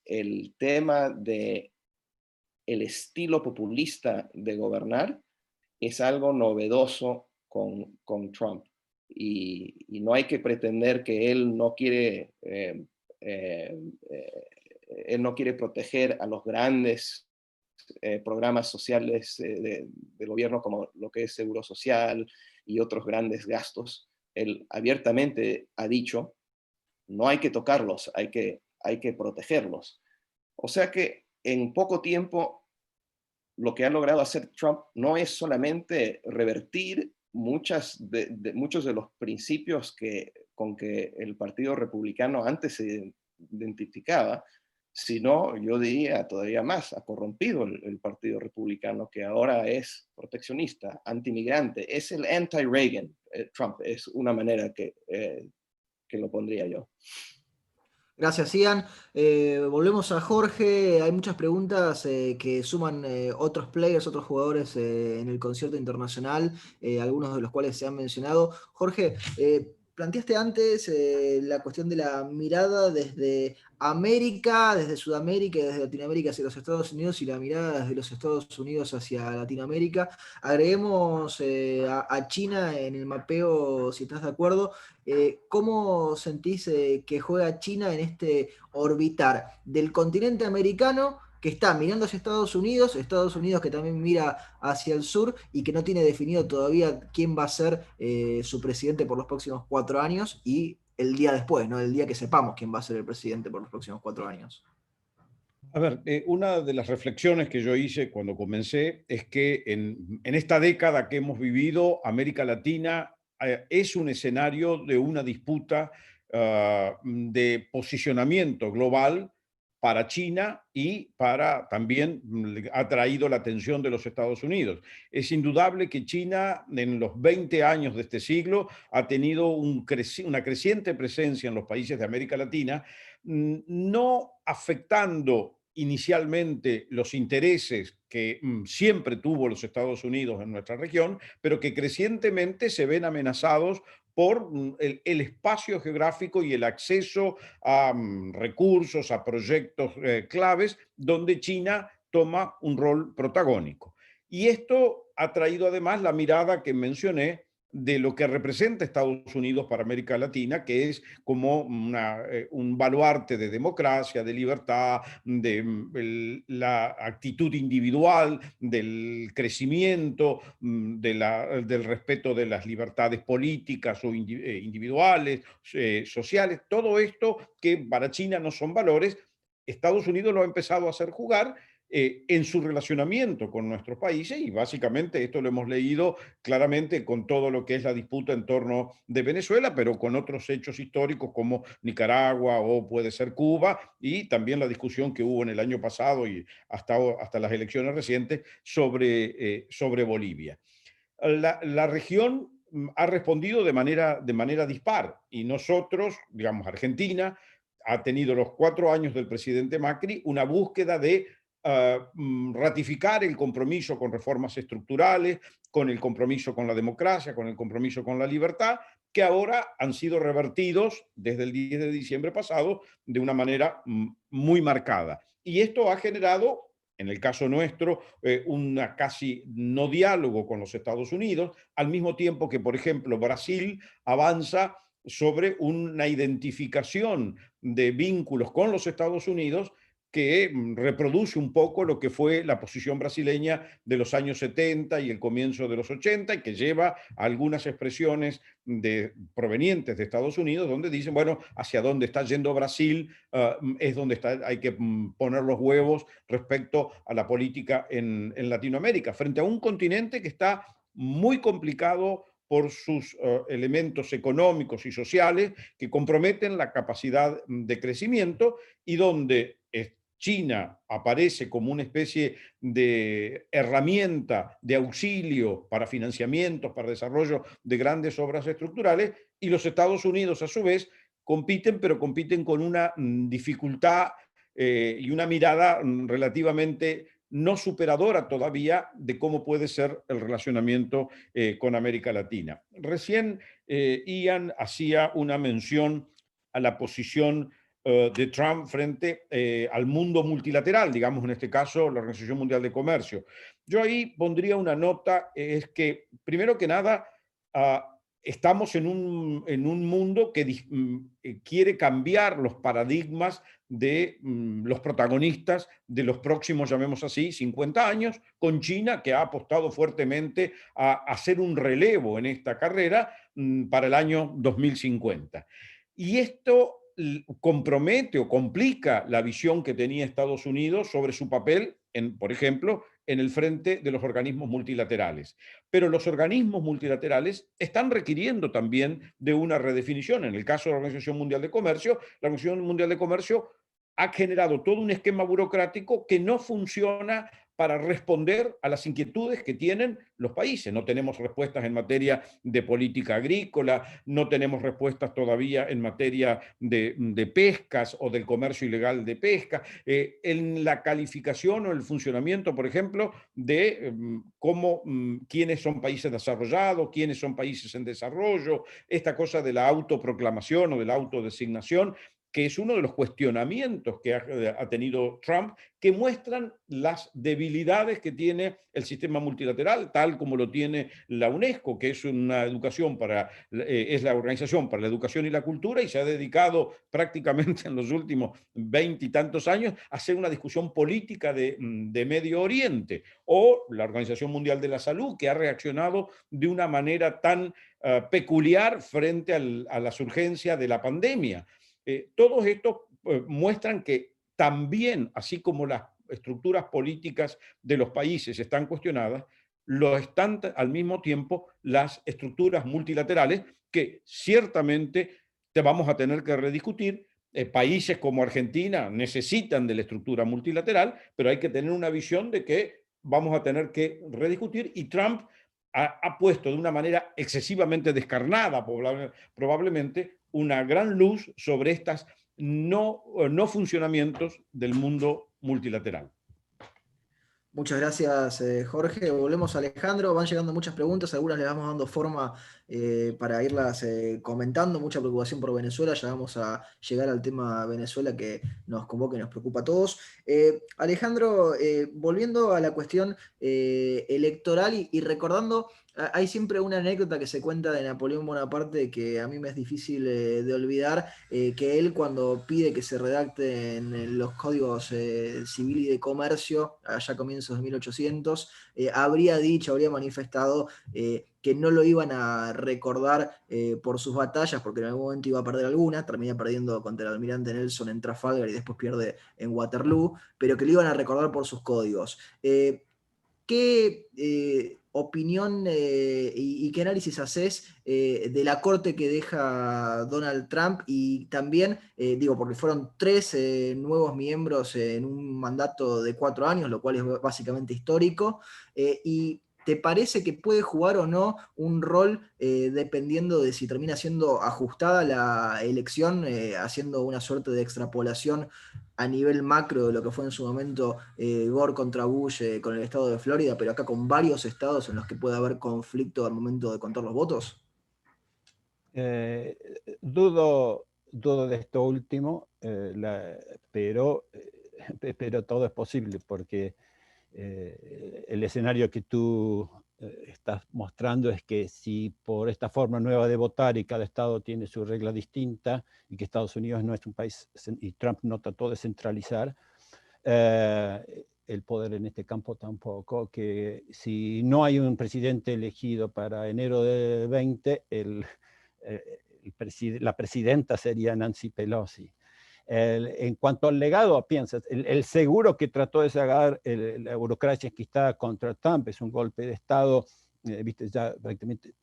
el tema de el estilo populista de gobernar es algo novedoso con Trump. Y no hay que pretender que él no quiere, él no quiere proteger a los grandes programas sociales del gobierno, como lo que es Seguro Social y otros grandes gastos. Él abiertamente ha dicho, no hay que tocarlos, hay que protegerlos. O sea que en poco tiempo lo que ha logrado hacer Trump no es solamente revertir muchos de los principios con que el Partido Republicano antes se identificaba, sino, yo diría todavía más, ha corrompido el Partido Republicano, que ahora es proteccionista, antimigrante, es el anti-Reagan. Trump es una manera que lo pondría yo. Gracias, Ian. Volvemos a Jorge. Hay muchas preguntas que suman otros players, otros jugadores en el concierto internacional, algunos de los cuales se han mencionado. Jorge, planteaste antes la cuestión de la mirada desde América, desde Sudamérica y desde Latinoamérica hacia los Estados Unidos y la mirada desde los Estados Unidos hacia Latinoamérica. Agreguemos a China en el mapeo, si estás de acuerdo. ¿Cómo sentís que juega China en este orbitar del continente americano que está mirando hacia Estados Unidos que también mira hacia el sur y que no tiene definido todavía quién va a ser su presidente por los próximos 4 años y el día después, ¿no? El día que sepamos quién va a ser el presidente por los próximos 4 años? A ver, una de las reflexiones que yo hice cuando comencé es que en esta década que hemos vivido, América Latina es un escenario de una disputa de posicionamiento global para China y para también ha traído la atención de los Estados Unidos. Es indudable que China en los 20 años de este siglo ha tenido una creciente presencia en los países de América Latina, no afectando inicialmente los intereses que siempre tuvo los Estados Unidos en nuestra región, pero que crecientemente se ven amenazados por el espacio geográfico y el acceso a recursos, a proyectos claves, donde China toma un rol protagónico. Y esto ha traído además la mirada que mencioné de lo que representa Estados Unidos para América Latina, que es como un baluarte de democracia, de libertad, de la actitud individual, del crecimiento, del respeto de las libertades políticas o individuales, sociales. Todo esto que para China no son valores, Estados Unidos lo ha empezado a hacer jugar en su relacionamiento con nuestros países, y básicamente esto lo hemos leído claramente con todo lo que es la disputa en torno de Venezuela, pero con otros hechos históricos como Nicaragua o puede ser Cuba, y también la discusión que hubo en el año pasado y hasta las elecciones recientes sobre Bolivia. La región ha respondido de manera dispar, y nosotros, digamos, Argentina ha tenido los 4 años del presidente Macri una búsqueda de ratificar el compromiso con reformas estructurales, con el compromiso con la democracia, con el compromiso con la libertad, que ahora han sido revertidos desde el 10 de diciembre pasado de una manera muy marcada. Y esto ha generado, en el caso nuestro, una casi no diálogo con los Estados Unidos, al mismo tiempo que, por ejemplo, Brasil avanza sobre una identificación de vínculos con los Estados Unidos que reproduce un poco lo que fue la posición brasileña de los años 70 y el comienzo de los 80, y que lleva a algunas expresiones provenientes de Estados Unidos, donde dicen, bueno, hacia dónde está yendo Brasil es donde hay que poner los huevos respecto a la política en Latinoamérica, frente a un continente que está muy complicado por sus elementos económicos y sociales que comprometen la capacidad de crecimiento, y donde China aparece como una especie de herramienta de auxilio para financiamientos, para desarrollo de grandes obras estructurales, y los Estados Unidos, a su vez, compiten, pero compiten con una dificultad y una mirada relativamente no superadora todavía de cómo puede ser el relacionamiento con América Latina. Recién Ian hacía una mención a la posición de Trump frente al mundo multilateral, digamos en este caso la Organización Mundial de Comercio. Yo ahí pondría una nota, es que primero que nada estamos en un mundo que quiere cambiar los paradigmas de los protagonistas de los próximos, llamemos así, 50 años, con China, que ha apostado fuertemente a hacer un relevo en esta carrera para el año 2050. Y esto compromete o complica la visión que tenía Estados Unidos sobre su papel, por ejemplo, en el frente de los organismos multilaterales. Pero los organismos multilaterales están requiriendo también de una redefinición. En el caso de la Organización Mundial de Comercio, la Organización Mundial de Comercio ha generado todo un esquema burocrático que no funciona para responder a las inquietudes que tienen los países. No tenemos respuestas en materia de política agrícola, no tenemos respuestas todavía en materia de pescas o del comercio ilegal de pesca, en la calificación o el funcionamiento, por ejemplo, de quiénes son países desarrollados, quiénes son países en desarrollo, esta cosa de la autoproclamación o de la autodesignación, que es uno de los cuestionamientos que ha tenido Trump, que muestran las debilidades que tiene el sistema multilateral, tal como lo tiene la UNESCO, que es es la Organización para la Educación y la Cultura, y se ha dedicado prácticamente en los últimos 20 y tantos años a hacer una discusión política de Medio Oriente, o la Organización Mundial de la Salud, que ha reaccionado de una manera tan peculiar frente a las urgencias de la pandemia. Todos estos muestran que también, así como las estructuras políticas de los países están cuestionadas, lo están al mismo tiempo las estructuras multilaterales que ciertamente te vamos a tener que rediscutir. Países como Argentina necesitan de la estructura multilateral, pero hay que tener una visión de que vamos a tener que rediscutir, y Trump ha puesto de una manera excesivamente descarnada, probablemente, una gran luz sobre estos no funcionamientos del mundo multilateral. Muchas gracias, Jorge. Volvemos a Alejandro. Van llegando muchas preguntas, algunas le vamos dando forma para irlas comentando. Mucha preocupación por Venezuela. Ya vamos a llegar al tema Venezuela que nos convoca y nos preocupa a todos. Alejandro, volviendo a la cuestión electoral y recordando, hay siempre una anécdota que se cuenta de Napoleón Bonaparte que a mí me es difícil de olvidar, que él, cuando pide que se redacten los códigos civil y de comercio, allá a comienzos de 1800, habría manifestado que no lo iban a recordar por sus batallas, porque en algún momento iba a perder alguna, termina perdiendo contra el almirante Nelson en Trafalgar y después pierde en Waterloo, pero que lo iban a recordar por sus códigos. ¿Qué opinión y qué análisis haces de la corte que deja Donald Trump? Y también, porque fueron 3 nuevos miembros en un mandato de 4 años, lo cual es básicamente histórico, y ¿te parece que puede jugar o no un rol dependiendo de si termina siendo ajustada la elección, haciendo una suerte de extrapolación a nivel macro de lo que fue en su momento Gore contra Bush con el estado de Florida, pero acá con varios estados en los que puede haber conflicto al momento de contar los votos? Dudo de esto último, pero todo es posible, porque el escenario que tú estás mostrando es que si por esta forma nueva de votar, y cada estado tiene su regla distinta, y que Estados Unidos no es un país, y Trump no trató de centralizar el poder en este campo tampoco, que si no hay un presidente elegido para enero del 20, la presidenta sería Nancy Pelosi. En cuanto al legado, piensas, el seguro que trató de sacar la burocracia enquistada contra Trump es un golpe de Estado, viste, ya prácticamente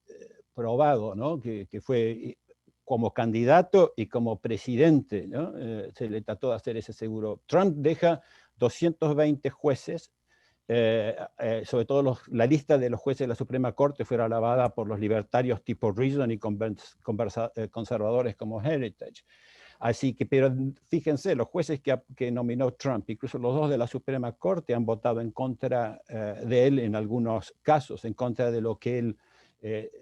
probado, ¿no? Que fue como candidato y como presidente, ¿no? Se le trató de hacer ese seguro. Trump deja 220 jueces, sobre todo la lista de los jueces de la Suprema Corte fue alabada por los libertarios tipo Reason y conservadores como Heritage. Así que, pero fíjense, los jueces que nominó Trump, incluso los dos de la Suprema Corte, han votado en contra de él en algunos casos, en contra de lo que él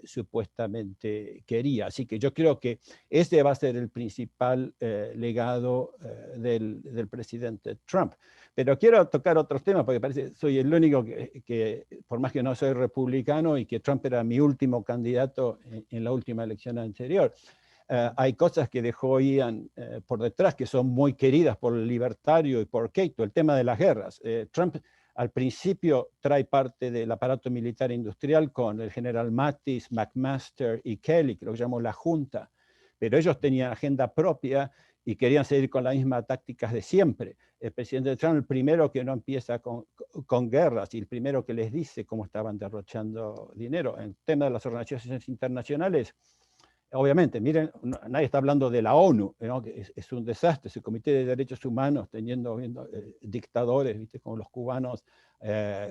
supuestamente quería. Así que yo creo que este va a ser el principal legado del presidente Trump. Pero quiero tocar otros temas, porque parece que soy el único que, por más que no soy republicano y que Trump era mi último candidato en la última elección anterior, hay cosas que dejó Ian por detrás que son muy queridas por el libertario y por Cato, el tema de las guerras. Trump al principio trae parte del aparato militar industrial con el general Mattis, McMaster y Kelly, que lo llamó la Junta, pero ellos tenían agenda propia y querían seguir con las mismas tácticas de siempre. El presidente Trump, el primero que no empieza con guerras y el primero que les dice cómo estaban derrochando dinero. En el tema de las organizaciones internacionales, obviamente, miren, nadie está hablando de la ONU, ¿no? Que es un desastre, ese Comité de Derechos Humanos viendo dictadores, ¿viste? Como los cubanos,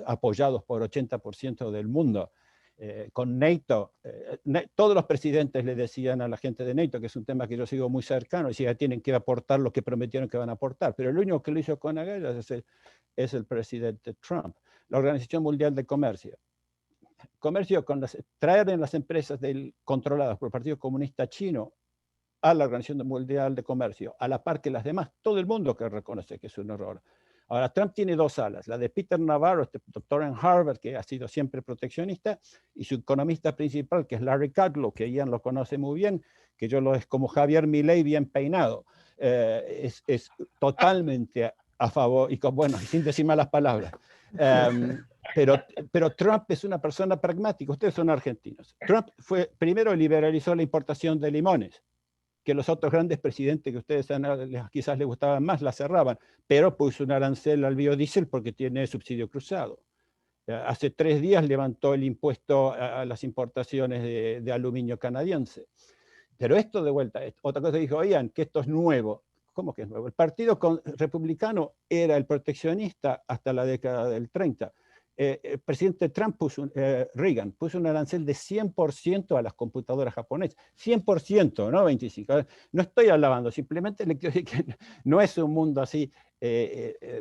apoyados por 80% del mundo. Con NATO, todos los presidentes le decían a la gente de NATO, que es un tema que yo sigo muy cercano, decían que tienen que aportar lo que prometieron que van a aportar, pero el único que lo hizo con agallas es el presidente Trump. La Organización Mundial de Comercio, traer en las empresas controladas por el Partido Comunista Chino a la Organización Mundial de Comercio, a la par que las demás, todo el mundo que reconoce que es un error. Ahora, Trump tiene dos alas, la de Peter Navarro, este doctor en Harvard, que ha sido siempre proteccionista, y su economista principal, que es Larry Kudlow, que Ian lo conoce muy bien, que yo lo es como Javier Milei bien peinado. Es totalmente a favor, y sin decir malas palabras. Pero Trump es una persona pragmática. Ustedes son argentinos. Trump primero liberalizó la importación de limones, que los otros grandes presidentes que ustedes quizás les gustaban más la cerraban, pero puso un arancel al biodiesel porque tiene subsidio cruzado. Hace 3 días levantó el impuesto a las importaciones de aluminio canadiense. Pero esto de vuelta, otra cosa dijo, oigan, que esto es nuevo. ¿Cómo que es nuevo? El partido republicano era el proteccionista hasta la década del 30. El presidente Trump Reagan puso un arancel de 100% a las computadoras japonesas. 100%, no 25%. No estoy alabando, simplemente le quiero decir que no es un mundo así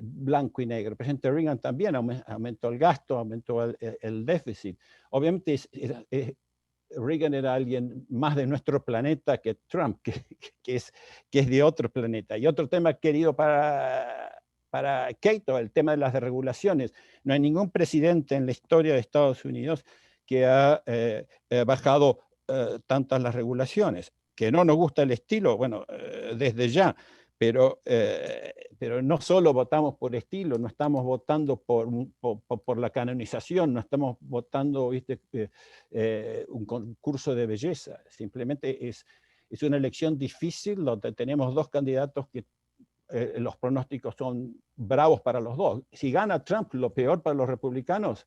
blanco y negro. El presidente Reagan también aumentó el gasto, aumentó el déficit. Obviamente Reagan era alguien más de nuestro planeta que Trump, que es de otro planeta. Y otro tema querido para Cato, el tema de las desregulaciones. No hay ningún presidente en la historia de Estados Unidos que ha bajado tantas las regulaciones. Que no nos gusta el estilo, bueno, desde ya, pero no solo votamos por estilo, no estamos votando por la canonización, no estamos votando, ¿viste? Un concurso de belleza. Simplemente es una elección difícil donde tenemos dos candidatos que los pronósticos son bravos para los dos. Si gana Trump, lo peor para los republicanos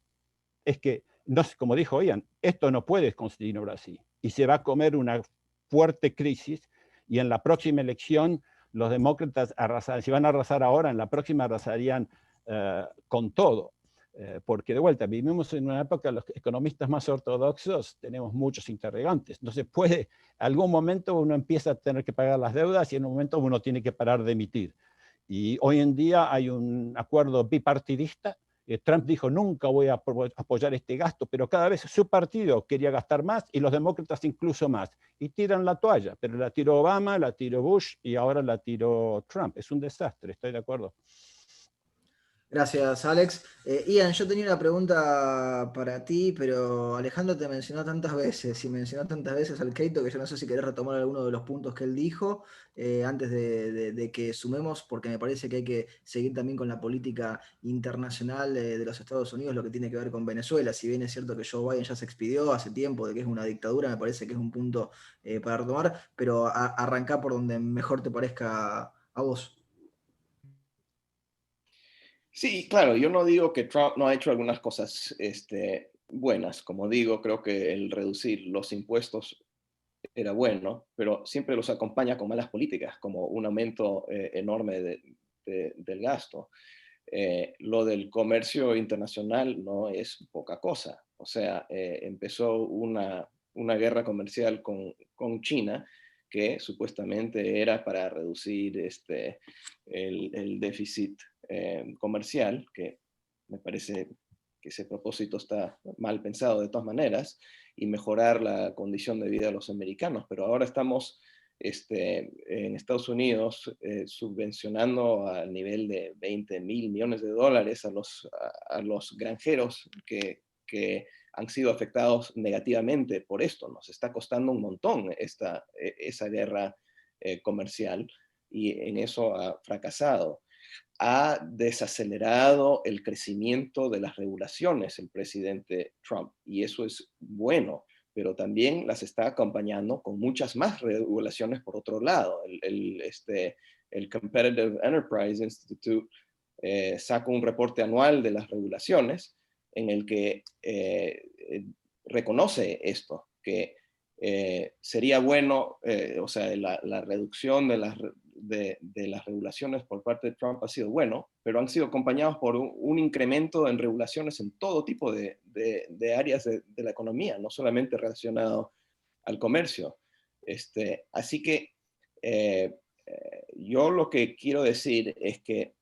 es que, no, como dijo Ian, esto no puede continuar así. Y se va a comer una fuerte crisis y en la próxima elección los demócratas arrasan, si van a arrasar ahora, en la próxima arrasarían con todo. Porque de vuelta, vivimos en una época, los economistas más ortodoxos tenemos muchos interrogantes. Entonces puede, algún momento uno empieza a tener que pagar las deudas y en un momento uno tiene que parar de emitir. Y hoy en día hay un acuerdo bipartidista. Trump dijo, nunca voy a apoyar este gasto, pero cada vez su partido quería gastar más y los demócratas incluso más. Y tiran la toalla, pero la tiró Obama, la tiró Bush y ahora la tiró Trump. Es un desastre, estoy de acuerdo. Gracias, Alex. Ian, yo tenía una pregunta para ti, pero Alejandro te mencionó tantas veces y mencionó tantas veces al Cato que yo no sé si querés retomar alguno de los puntos que él dijo antes de que sumemos, porque me parece que hay que seguir también con la política internacional de los Estados Unidos, lo que tiene que ver con Venezuela. Si bien es cierto que Joe Biden ya se expidió hace tiempo de que es una dictadura, me parece que es un punto para retomar, pero arrancá por donde mejor te parezca a vos. Sí, claro, yo no digo que Trump no ha hecho algunas cosas buenas. Como digo, creo que el reducir los impuestos era bueno, pero siempre los acompaña con malas políticas, como un aumento enorme del gasto. Lo del comercio internacional no es poca cosa. O sea, empezó una guerra comercial con China que supuestamente era para reducir el déficit comercial, que me parece que ese propósito está mal pensado de todas maneras, y mejorar la condición de vida de los americanos. Pero ahora estamos en Estados Unidos subvencionando a nivel de 20.000 millones de dólares a los granjeros que han sido afectados negativamente por esto. Nos está costando un montón esa guerra comercial, y en eso ha fracasado. Ha desacelerado el crecimiento de las regulaciones el presidente Trump, y eso es bueno, pero también las está acompañando con muchas más regulaciones por otro lado. El Competitive Enterprise Institute saca un reporte anual de las regulaciones en el que reconoce esto, que sería bueno, o sea, la reducción de las regulaciones por parte de Trump ha sido bueno, pero han sido acompañados por un incremento en regulaciones en todo tipo de áreas de la economía, no solamente relacionado al comercio. Así que yo lo que quiero decir es que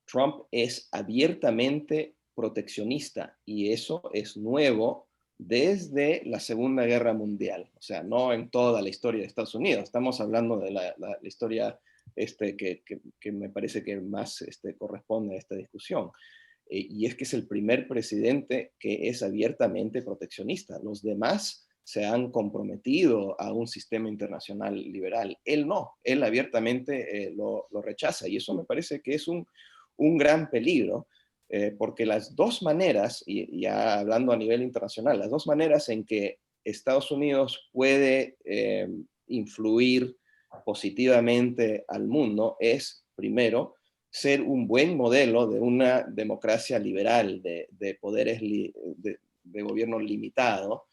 Trump es abiertamente proteccionista, y eso es nuevo desde la Segunda Guerra Mundial. O sea, no en toda la historia de Estados Unidos. Estamos hablando de la historia que me parece que más corresponde a esta discusión. Y es que es el primer presidente que es abiertamente proteccionista. Los demás se han comprometido a un sistema internacional liberal. Él no, él abiertamente lo rechaza, y eso me parece que es un gran peligro, porque las dos maneras, y ya hablando a nivel internacional, las dos maneras en que Estados Unidos puede influir positivamente al mundo es, primero, ser un buen modelo de una democracia liberal, de poderes de gobierno limitado,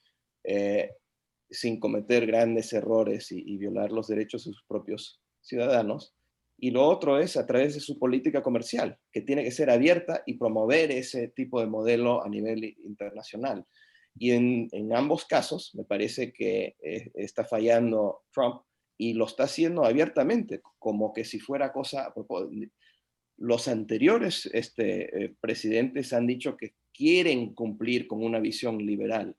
sin cometer grandes errores y violar los derechos de sus propios ciudadanos. Y lo otro es a través de su política comercial, que tiene que ser abierta y promover ese tipo de modelo a nivel internacional. Y en ambos casos me parece que está fallando Trump, y lo está haciendo abiertamente, como que si fuera cosa... Los anteriores presidentes han dicho que quieren cumplir con una visión liberal.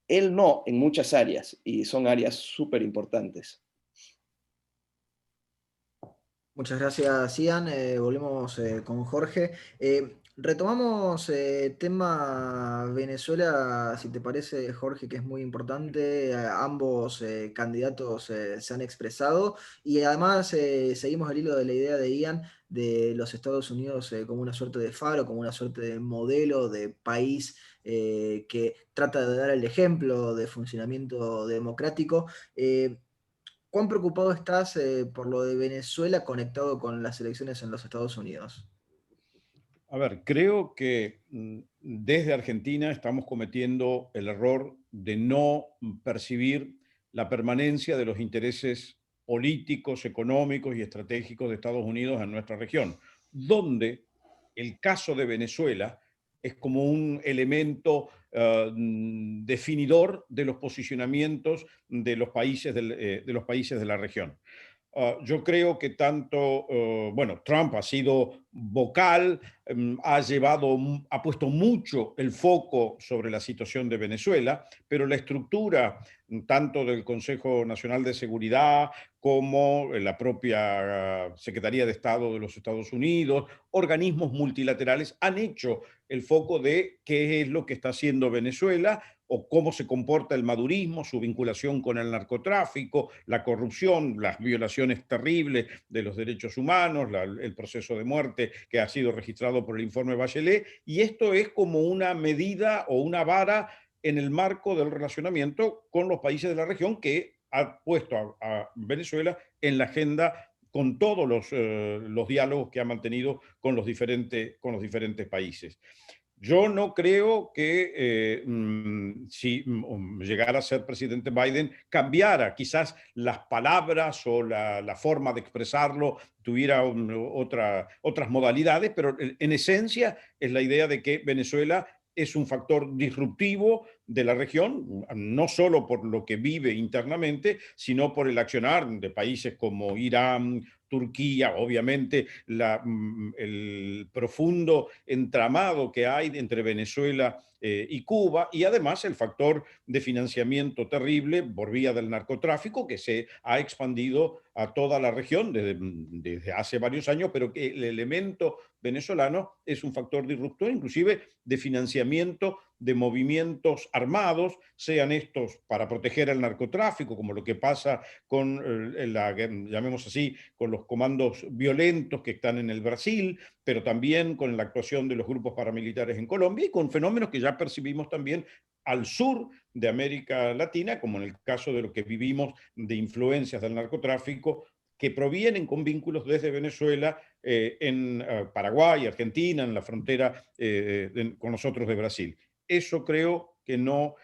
Él no, en muchas áreas, y son áreas súper importantes. Muchas gracias, Ian. Volvemos con Jorge. Retomamos tema Venezuela, si te parece, Jorge, que es muy importante. Ambos candidatos se han expresado, y además seguimos el hilo de la idea de Ian de los Estados Unidos como una suerte de faro, como una suerte de modelo de país que trata de dar el ejemplo de funcionamiento democrático. ¿Cuán preocupado estás por lo de Venezuela conectado con las elecciones en los Estados Unidos? A ver, creo que desde Argentina estamos cometiendo el error de no percibir la permanencia de los intereses políticos, económicos y estratégicos de Estados Unidos en nuestra región, donde el caso de Venezuela es como un elemento definidor de los posicionamientos de los países de la región. Yo creo que tanto, bueno, Trump ha sido vocal, ha puesto mucho el foco sobre la situación de Venezuela, pero la estructura tanto del Consejo Nacional de Seguridad como la propia Secretaría de Estado de los Estados Unidos, organismos multilaterales han hecho el foco de qué es lo que está haciendo Venezuela, o cómo se comporta el madurismo, su vinculación con el narcotráfico, la corrupción, las violaciones terribles de los derechos humanos, el proceso de muerte que ha sido registrado por el informe Bachelet, y esto es como una medida o una vara en el marco del relacionamiento con los países de la región, que ha puesto a Venezuela en la agenda con todos los diálogos que ha mantenido con los diferentes países. Yo no creo que si llegara a ser presidente Biden cambiara quizás las palabras o la forma de expresarlo, tuviera otras modalidades, pero en esencia es la idea de que Venezuela es un factor disruptivo de la región, no solo por lo que vive internamente, sino por el accionar de países como Irán, Turquía, obviamente el profundo entramado que hay entre Venezuela y Cuba, y además el factor de financiamiento terrible por vía del narcotráfico que se ha expandido a toda la región desde hace varios años, pero que el elemento venezolano es un factor disruptor, inclusive de financiamiento de movimientos armados, sean estos para proteger al narcotráfico, como lo que pasa con llamemos así, con los comandos violentos que están en el Brasil, pero también con la actuación de los grupos paramilitares en Colombia y con fenómenos que ya percibimos también al sur de América Latina, como en el caso de lo que vivimos de influencias del narcotráfico que provienen con vínculos desde Venezuela en Paraguay, Argentina, en la frontera con nosotros de Brasil. Eso creo que no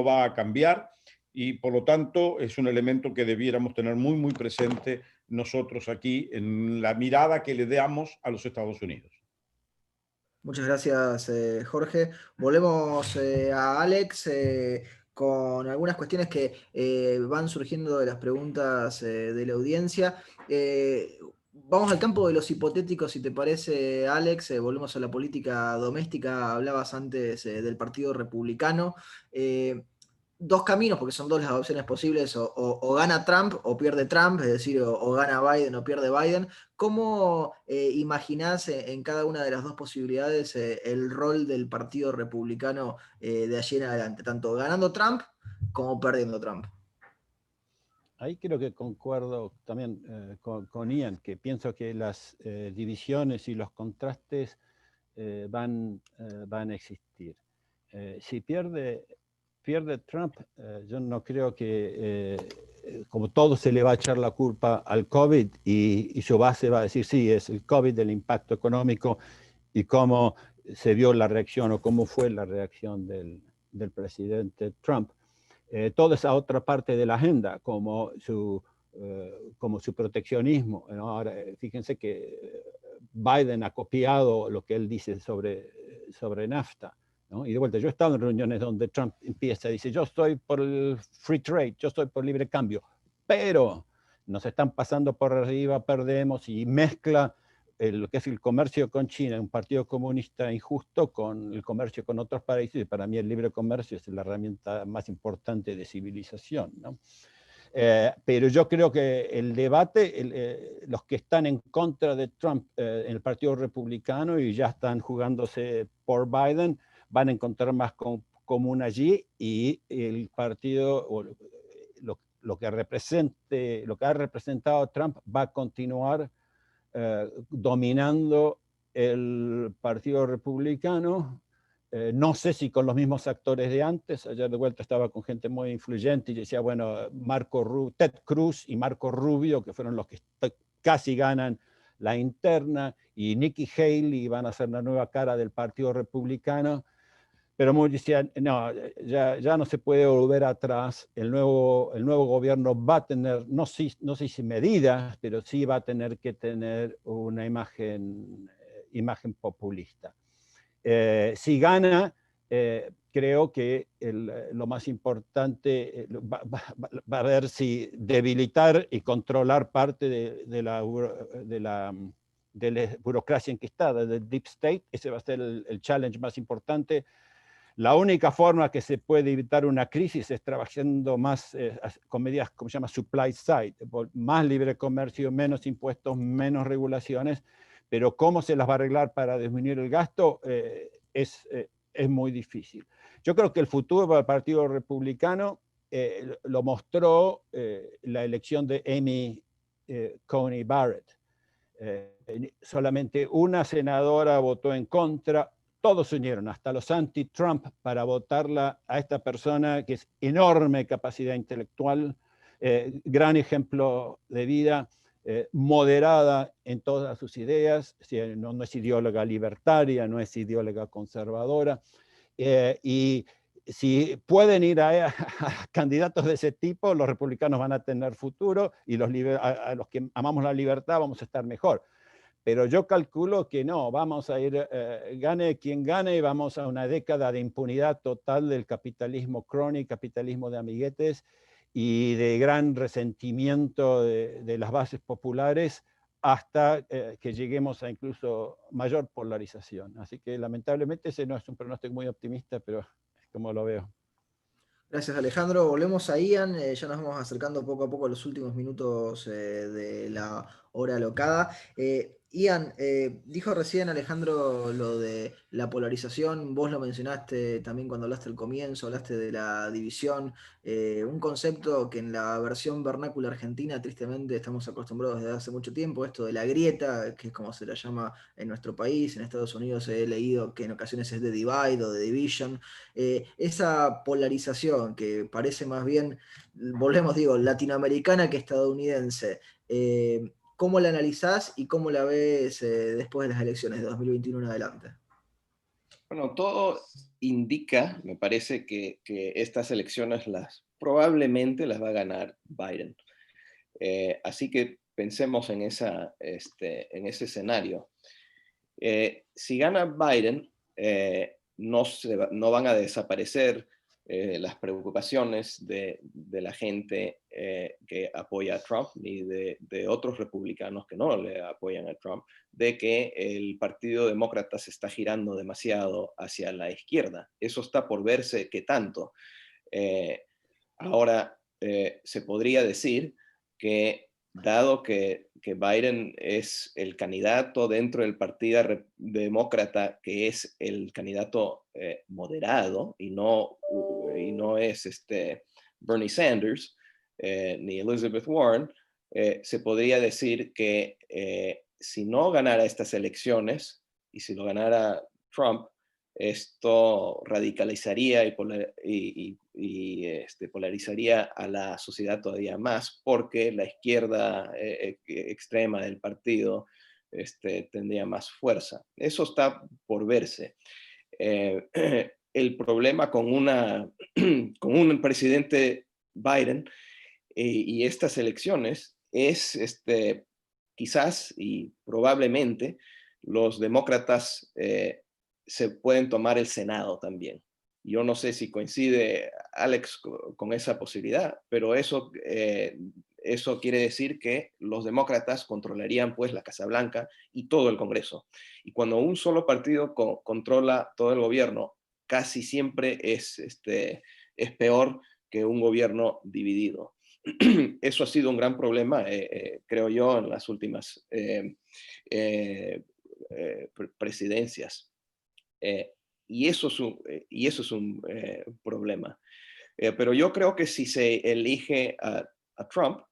va a cambiar y por lo tanto es un elemento que debiéramos tener muy, muy presente nosotros aquí en la mirada que le damos a los Estados Unidos. Muchas gracias, Jorge. Volvemos a Alex con algunas cuestiones que van surgiendo de las preguntas de la audiencia. Vamos al campo de los hipotéticos, si te parece, Alex. Volvemos a la política doméstica. Hablabas antes del Partido Republicano. Dos caminos, porque son dos las opciones posibles, o gana Trump o pierde Trump, es decir, o gana Biden o pierde Biden. ¿Cómo imaginás en cada una de las dos posibilidades el rol del Partido Republicano de allí en adelante, tanto ganando Trump como perdiendo Trump? Ahí creo que concuerdo también con Ian, que pienso que las divisiones y los contrastes van a existir. Si pierde Trump, yo no creo que, como todo, se le va a echar la culpa al COVID y su base va a decir, sí, es el COVID, el impacto económico y cómo se vio la reacción o cómo fue la reacción del presidente Trump. Toda esa otra parte de la agenda, como su proteccionismo, ¿no? Ahora, fíjense que Biden ha copiado lo que él dice sobre NAFTA, ¿no? Y de vuelta, yo he estado en reuniones donde Trump empieza y dice, yo estoy por el free trade, yo estoy por libre cambio, pero nos están pasando por arriba, perdemos, y mezcla lo que es el comercio con China, un partido comunista injusto, con el comercio con otros países, y para mí el libre comercio es la herramienta más importante de civilización, ¿no? Pero yo creo que el debate, los que están en contra de Trump en el Partido Republicano y ya están jugándose por Biden, van a encontrar más común allí, y el partido, lo que ha representado Trump va a continuar dominando el Partido Republicano. No sé si con los mismos actores de antes. Ayer de vuelta estaba con gente muy influyente y decía, bueno, Ted Cruz y Marco Rubio, que fueron los que casi ganan la interna, y Nikki Haley van a ser la nueva cara del Partido Republicano. Pero muchos decían, no, ya no se puede volver atrás. El nuevo gobierno va a tener, no sé si medidas, pero sí va a tener que tener una imagen populista. Si gana, creo que lo más importante va a ver si debilitar y controlar parte de la burocracia enquistada, del deep state. Ese va a ser el challenge más importante. La única forma que se puede evitar una crisis es trabajando más con medidas, como se llama, supply side, más libre comercio, menos impuestos, menos regulaciones, pero cómo se las va a arreglar para disminuir el gasto es muy difícil. Yo creo que el futuro para el Partido Republicano lo mostró la elección de Amy Coney Barrett. Solamente una senadora votó en contra. Todos se unieron, hasta los anti-Trump, para votarla a esta persona que es enorme capacidad intelectual, gran ejemplo de vida, moderada en todas sus ideas, no es ideóloga libertaria, no es ideóloga conservadora, y si pueden ir a candidatos de ese tipo, los republicanos van a tener futuro, y a los que amamos la libertad vamos a estar mejor. pero yo calculo que no, vamos a ir, gane quien gane, vamos a una década de impunidad total del capitalismo crony, capitalismo de amiguetes y de gran resentimiento de las bases populares hasta que lleguemos a incluso mayor polarización. Así que lamentablemente ese no es un pronóstico muy optimista, pero es como lo veo. Gracias, Alejandro. Volvemos a Ian. Ya nos vamos acercando poco a poco a los últimos minutos de la hora alocada. Ian, dijo recién Alejandro lo de la polarización. Vos lo mencionaste también cuando hablaste al comienzo, hablaste de la división. Un concepto que en la versión vernácula argentina, tristemente, estamos acostumbrados desde hace mucho tiempo, esto de la grieta, que es como se la llama en nuestro país. En Estados Unidos he leído que en ocasiones es de divide o de division. Esa polarización que parece más bien, volvemos, digo, latinoamericana que estadounidense, ¿cómo la analizás y cómo la ves después de las elecciones de 2021 en adelante? Bueno, todo indica, me parece, que estas elecciones probablemente las va a ganar Biden. Así que pensemos en en ese escenario. Si gana Biden, no van a desaparecer las preocupaciones de la gente que apoya a Trump, ni de otros republicanos que no le apoyan a Trump, de que el Partido Demócrata se está girando demasiado hacia la izquierda. Eso está por verse qué tanto. Ahora, se podría decir que dado que Biden es el candidato dentro del Partido Demócrata, que es el candidato moderado y no es Bernie Sanders ni Elizabeth Warren, se podría decir que si no ganara estas elecciones y si lo ganara Trump, esto radicalizaría y polarizaría a la sociedad todavía más, porque la izquierda extrema del partido tendría más fuerza. Eso está por verse. El problema con un presidente Biden y estas elecciones es quizás y probablemente los demócratas se pueden tomar el Senado también. Yo no sé si coincide Alex con esa posibilidad, pero eso quiere decir que los demócratas controlarían pues la Casa Blanca y todo el Congreso. Y cuando un solo partido controla todo el gobierno, casi siempre es peor que un gobierno dividido. Eso ha sido un gran problema, creo yo, en las últimas presidencias. Y eso es un problema. Pero yo creo que si se elige a Trump,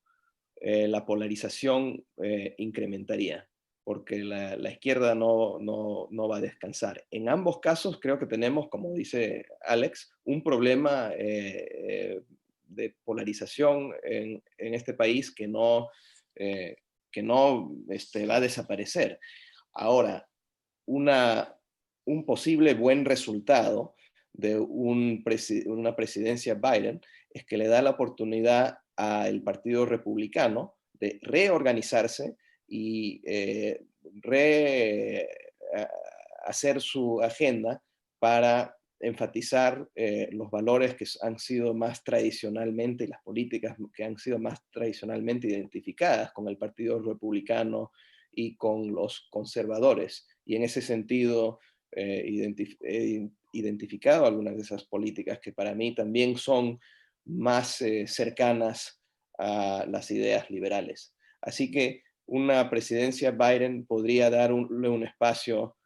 la polarización incrementaría, porque la izquierda no va a descansar. En ambos casos creo que tenemos, como dice Alex, un problema de polarización en este país que no va a desaparecer. Ahora, un posible buen resultado de una presidencia Biden es que le da la oportunidad al Partido Republicano de reorganizarse y hacer su agenda para enfatizar los valores que han sido más tradicionalmente y las políticas que han sido más tradicionalmente identificadas con el Partido Republicano y con los conservadores. Y en ese sentido, identificado algunas de esas políticas que para mí también son más cercanas a las ideas liberales. Así que una presidencia Biden podría darle un espacio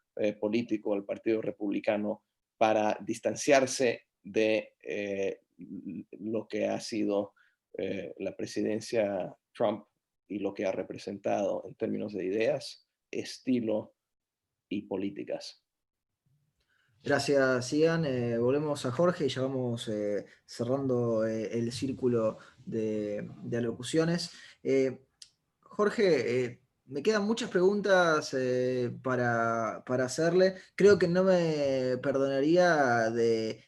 político al Partido Republicano para distanciarse de lo que ha sido la presidencia Trump y lo que ha representado en términos de ideas, estilo y políticas. Gracias, Ian. Volvemos a Jorge y ya vamos cerrando el círculo de alocuciones. Jorge, Me quedan muchas preguntas para hacerle. Creo que no me perdonaría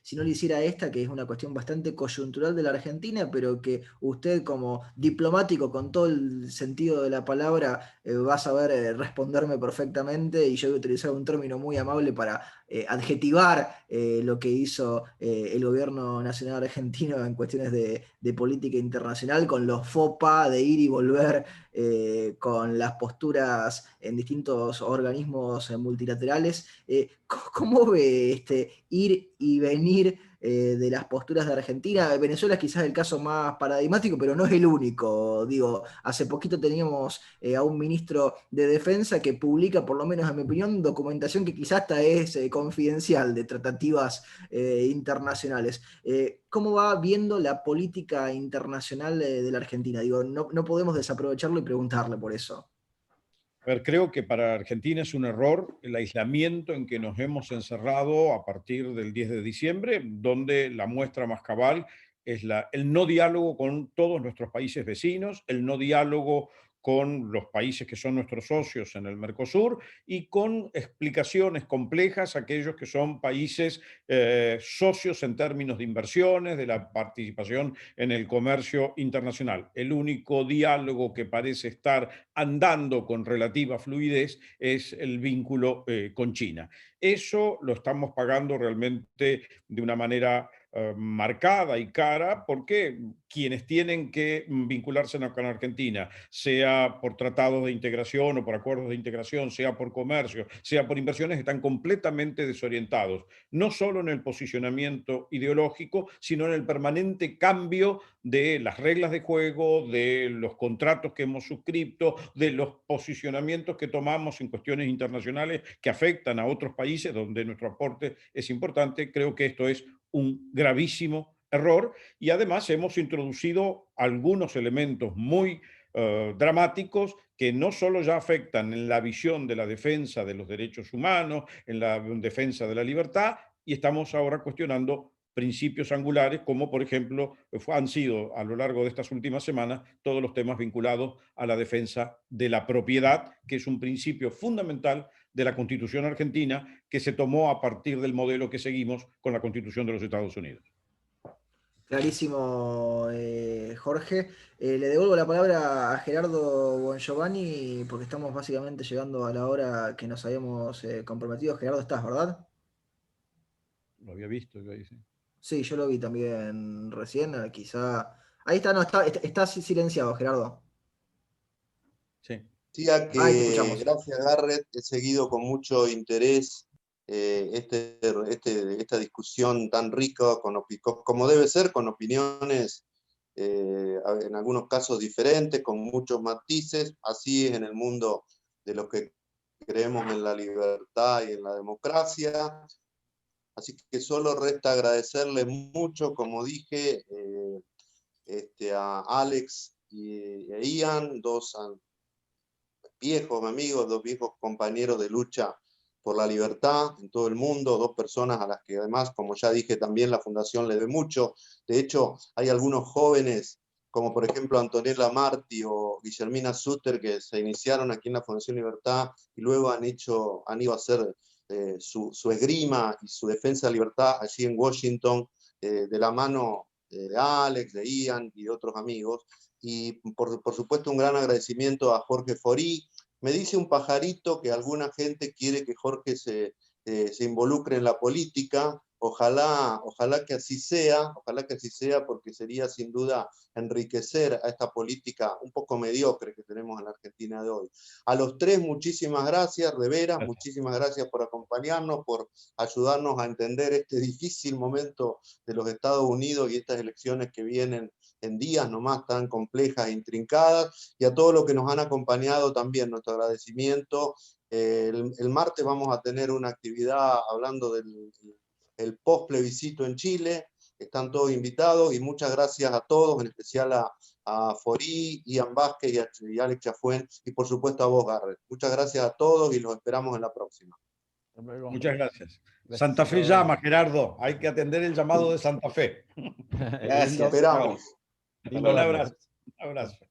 si no le hiciera esta, que es una cuestión bastante coyuntural de la Argentina, pero que usted como diplomático con todo el sentido de la palabra va a saber responderme perfectamente, y yo voy a utilizar un término muy amable para adjetivar lo que hizo el gobierno nacional argentino en cuestiones de política internacional, con los FOPA de ir y volver, con las posturas en distintos organismos multilaterales. ¿Cómo ve ir y venir de las posturas de Argentina? Venezuela es quizás el caso más paradigmático, pero no es el único. Digo, hace poquito teníamos a un ministro de Defensa que publica, por lo menos en mi opinión, documentación que quizás hasta es confidencial, de tratativas internacionales. ¿Cómo va viendo la política internacional de la Argentina? Digo, no podemos desaprovecharlo y preguntarle por eso. A ver, creo que para Argentina es un error el aislamiento en que nos hemos encerrado a partir del 10 de diciembre, donde la muestra más cabal es el no diálogo con todos nuestros países vecinos, el no diálogo con los países que son nuestros socios en el Mercosur y con explicaciones complejas a aquellos que son países socios en términos de inversiones, de la participación en el comercio internacional. El único diálogo que parece estar andando con relativa fluidez es el vínculo con China. Eso lo estamos pagando realmente de una manera marcada y cara, porque quienes tienen que vincularse con Argentina, sea por tratados de integración o por acuerdos de integración, sea por comercio, sea por inversiones, están completamente desorientados, no solo en el posicionamiento ideológico, sino en el permanente cambio de las reglas de juego, de los contratos que hemos suscrito, de los posicionamientos que tomamos en cuestiones internacionales que afectan a otros países donde nuestro aporte es importante. Creo que esto es un gravísimo error, y además hemos introducido algunos elementos muy dramáticos que no solo ya afectan en la visión de la defensa de los derechos humanos, en la defensa de la libertad, y estamos ahora cuestionando principios angulares, como por ejemplo han sido a lo largo de estas últimas semanas todos los temas vinculados a la defensa de la propiedad, que es un principio fundamental de la Constitución argentina, que se tomó a partir del modelo que seguimos con la Constitución de los Estados Unidos. Clarísimo, Jorge. Le devuelvo la palabra a Gerardo Bongiovanni, porque estamos básicamente llegando a la hora que nos habíamos comprometido. Gerardo, estás, ¿verdad? Lo había visto yo ahí, sí. Sí, yo lo vi también recién, quizá. Ahí está, no, está silenciado, Gerardo. Sí. Decía Ahí te que, escuchamos. gracias Garrett, he seguido con mucho interés esta discusión tan rica, como debe ser, con opiniones en algunos casos diferentes, con muchos matices. Así es en el mundo de los que creemos en la libertad y en la democracia. Así que solo resta agradecerle mucho, como dije, a Alex e Ian, dos viejos amigos, dos viejos compañeros de lucha por la libertad en todo el mundo, dos personas a las que además, como ya dije, también la Fundación le debe mucho. De hecho, hay algunos jóvenes, como por ejemplo Antonella Marti o Guillermina Sutter, que se iniciaron aquí en la Fundación Libertad y luego han ido a hacer su esgrima y su defensa de libertad allí en Washington, de la mano de Alex, de Ian y de otros amigos. Y por supuesto un gran agradecimiento a Jorge Forí. Me dice un pajarito que alguna gente quiere que Jorge se involucre en la política. Ojalá que así sea, porque sería sin duda enriquecer a esta política un poco mediocre que tenemos en la Argentina de hoy. A los tres, muchísimas gracias, de veras, muchísimas gracias por acompañarnos, por ayudarnos a entender este difícil momento de los Estados Unidos y estas elecciones que vienen en días nomás tan complejas e intrincadas, y a todos los que nos han acompañado también nuestro agradecimiento. El martes vamos a tener una actividad hablando del post plebiscito en Chile. Están todos invitados y muchas gracias a todos, en especial a Forí, Ian Vázquez y Alex Chafuen, y por supuesto a vos, Garrett. Muchas gracias a todos y los esperamos en la próxima. Muchas gracias. Gracias Santa Fe a todos. llama, Gerardo. Hay que atender el llamado de Santa Fe. Gracias. Esperamos. Lindo Un verlos. abrazo. Un abrazo.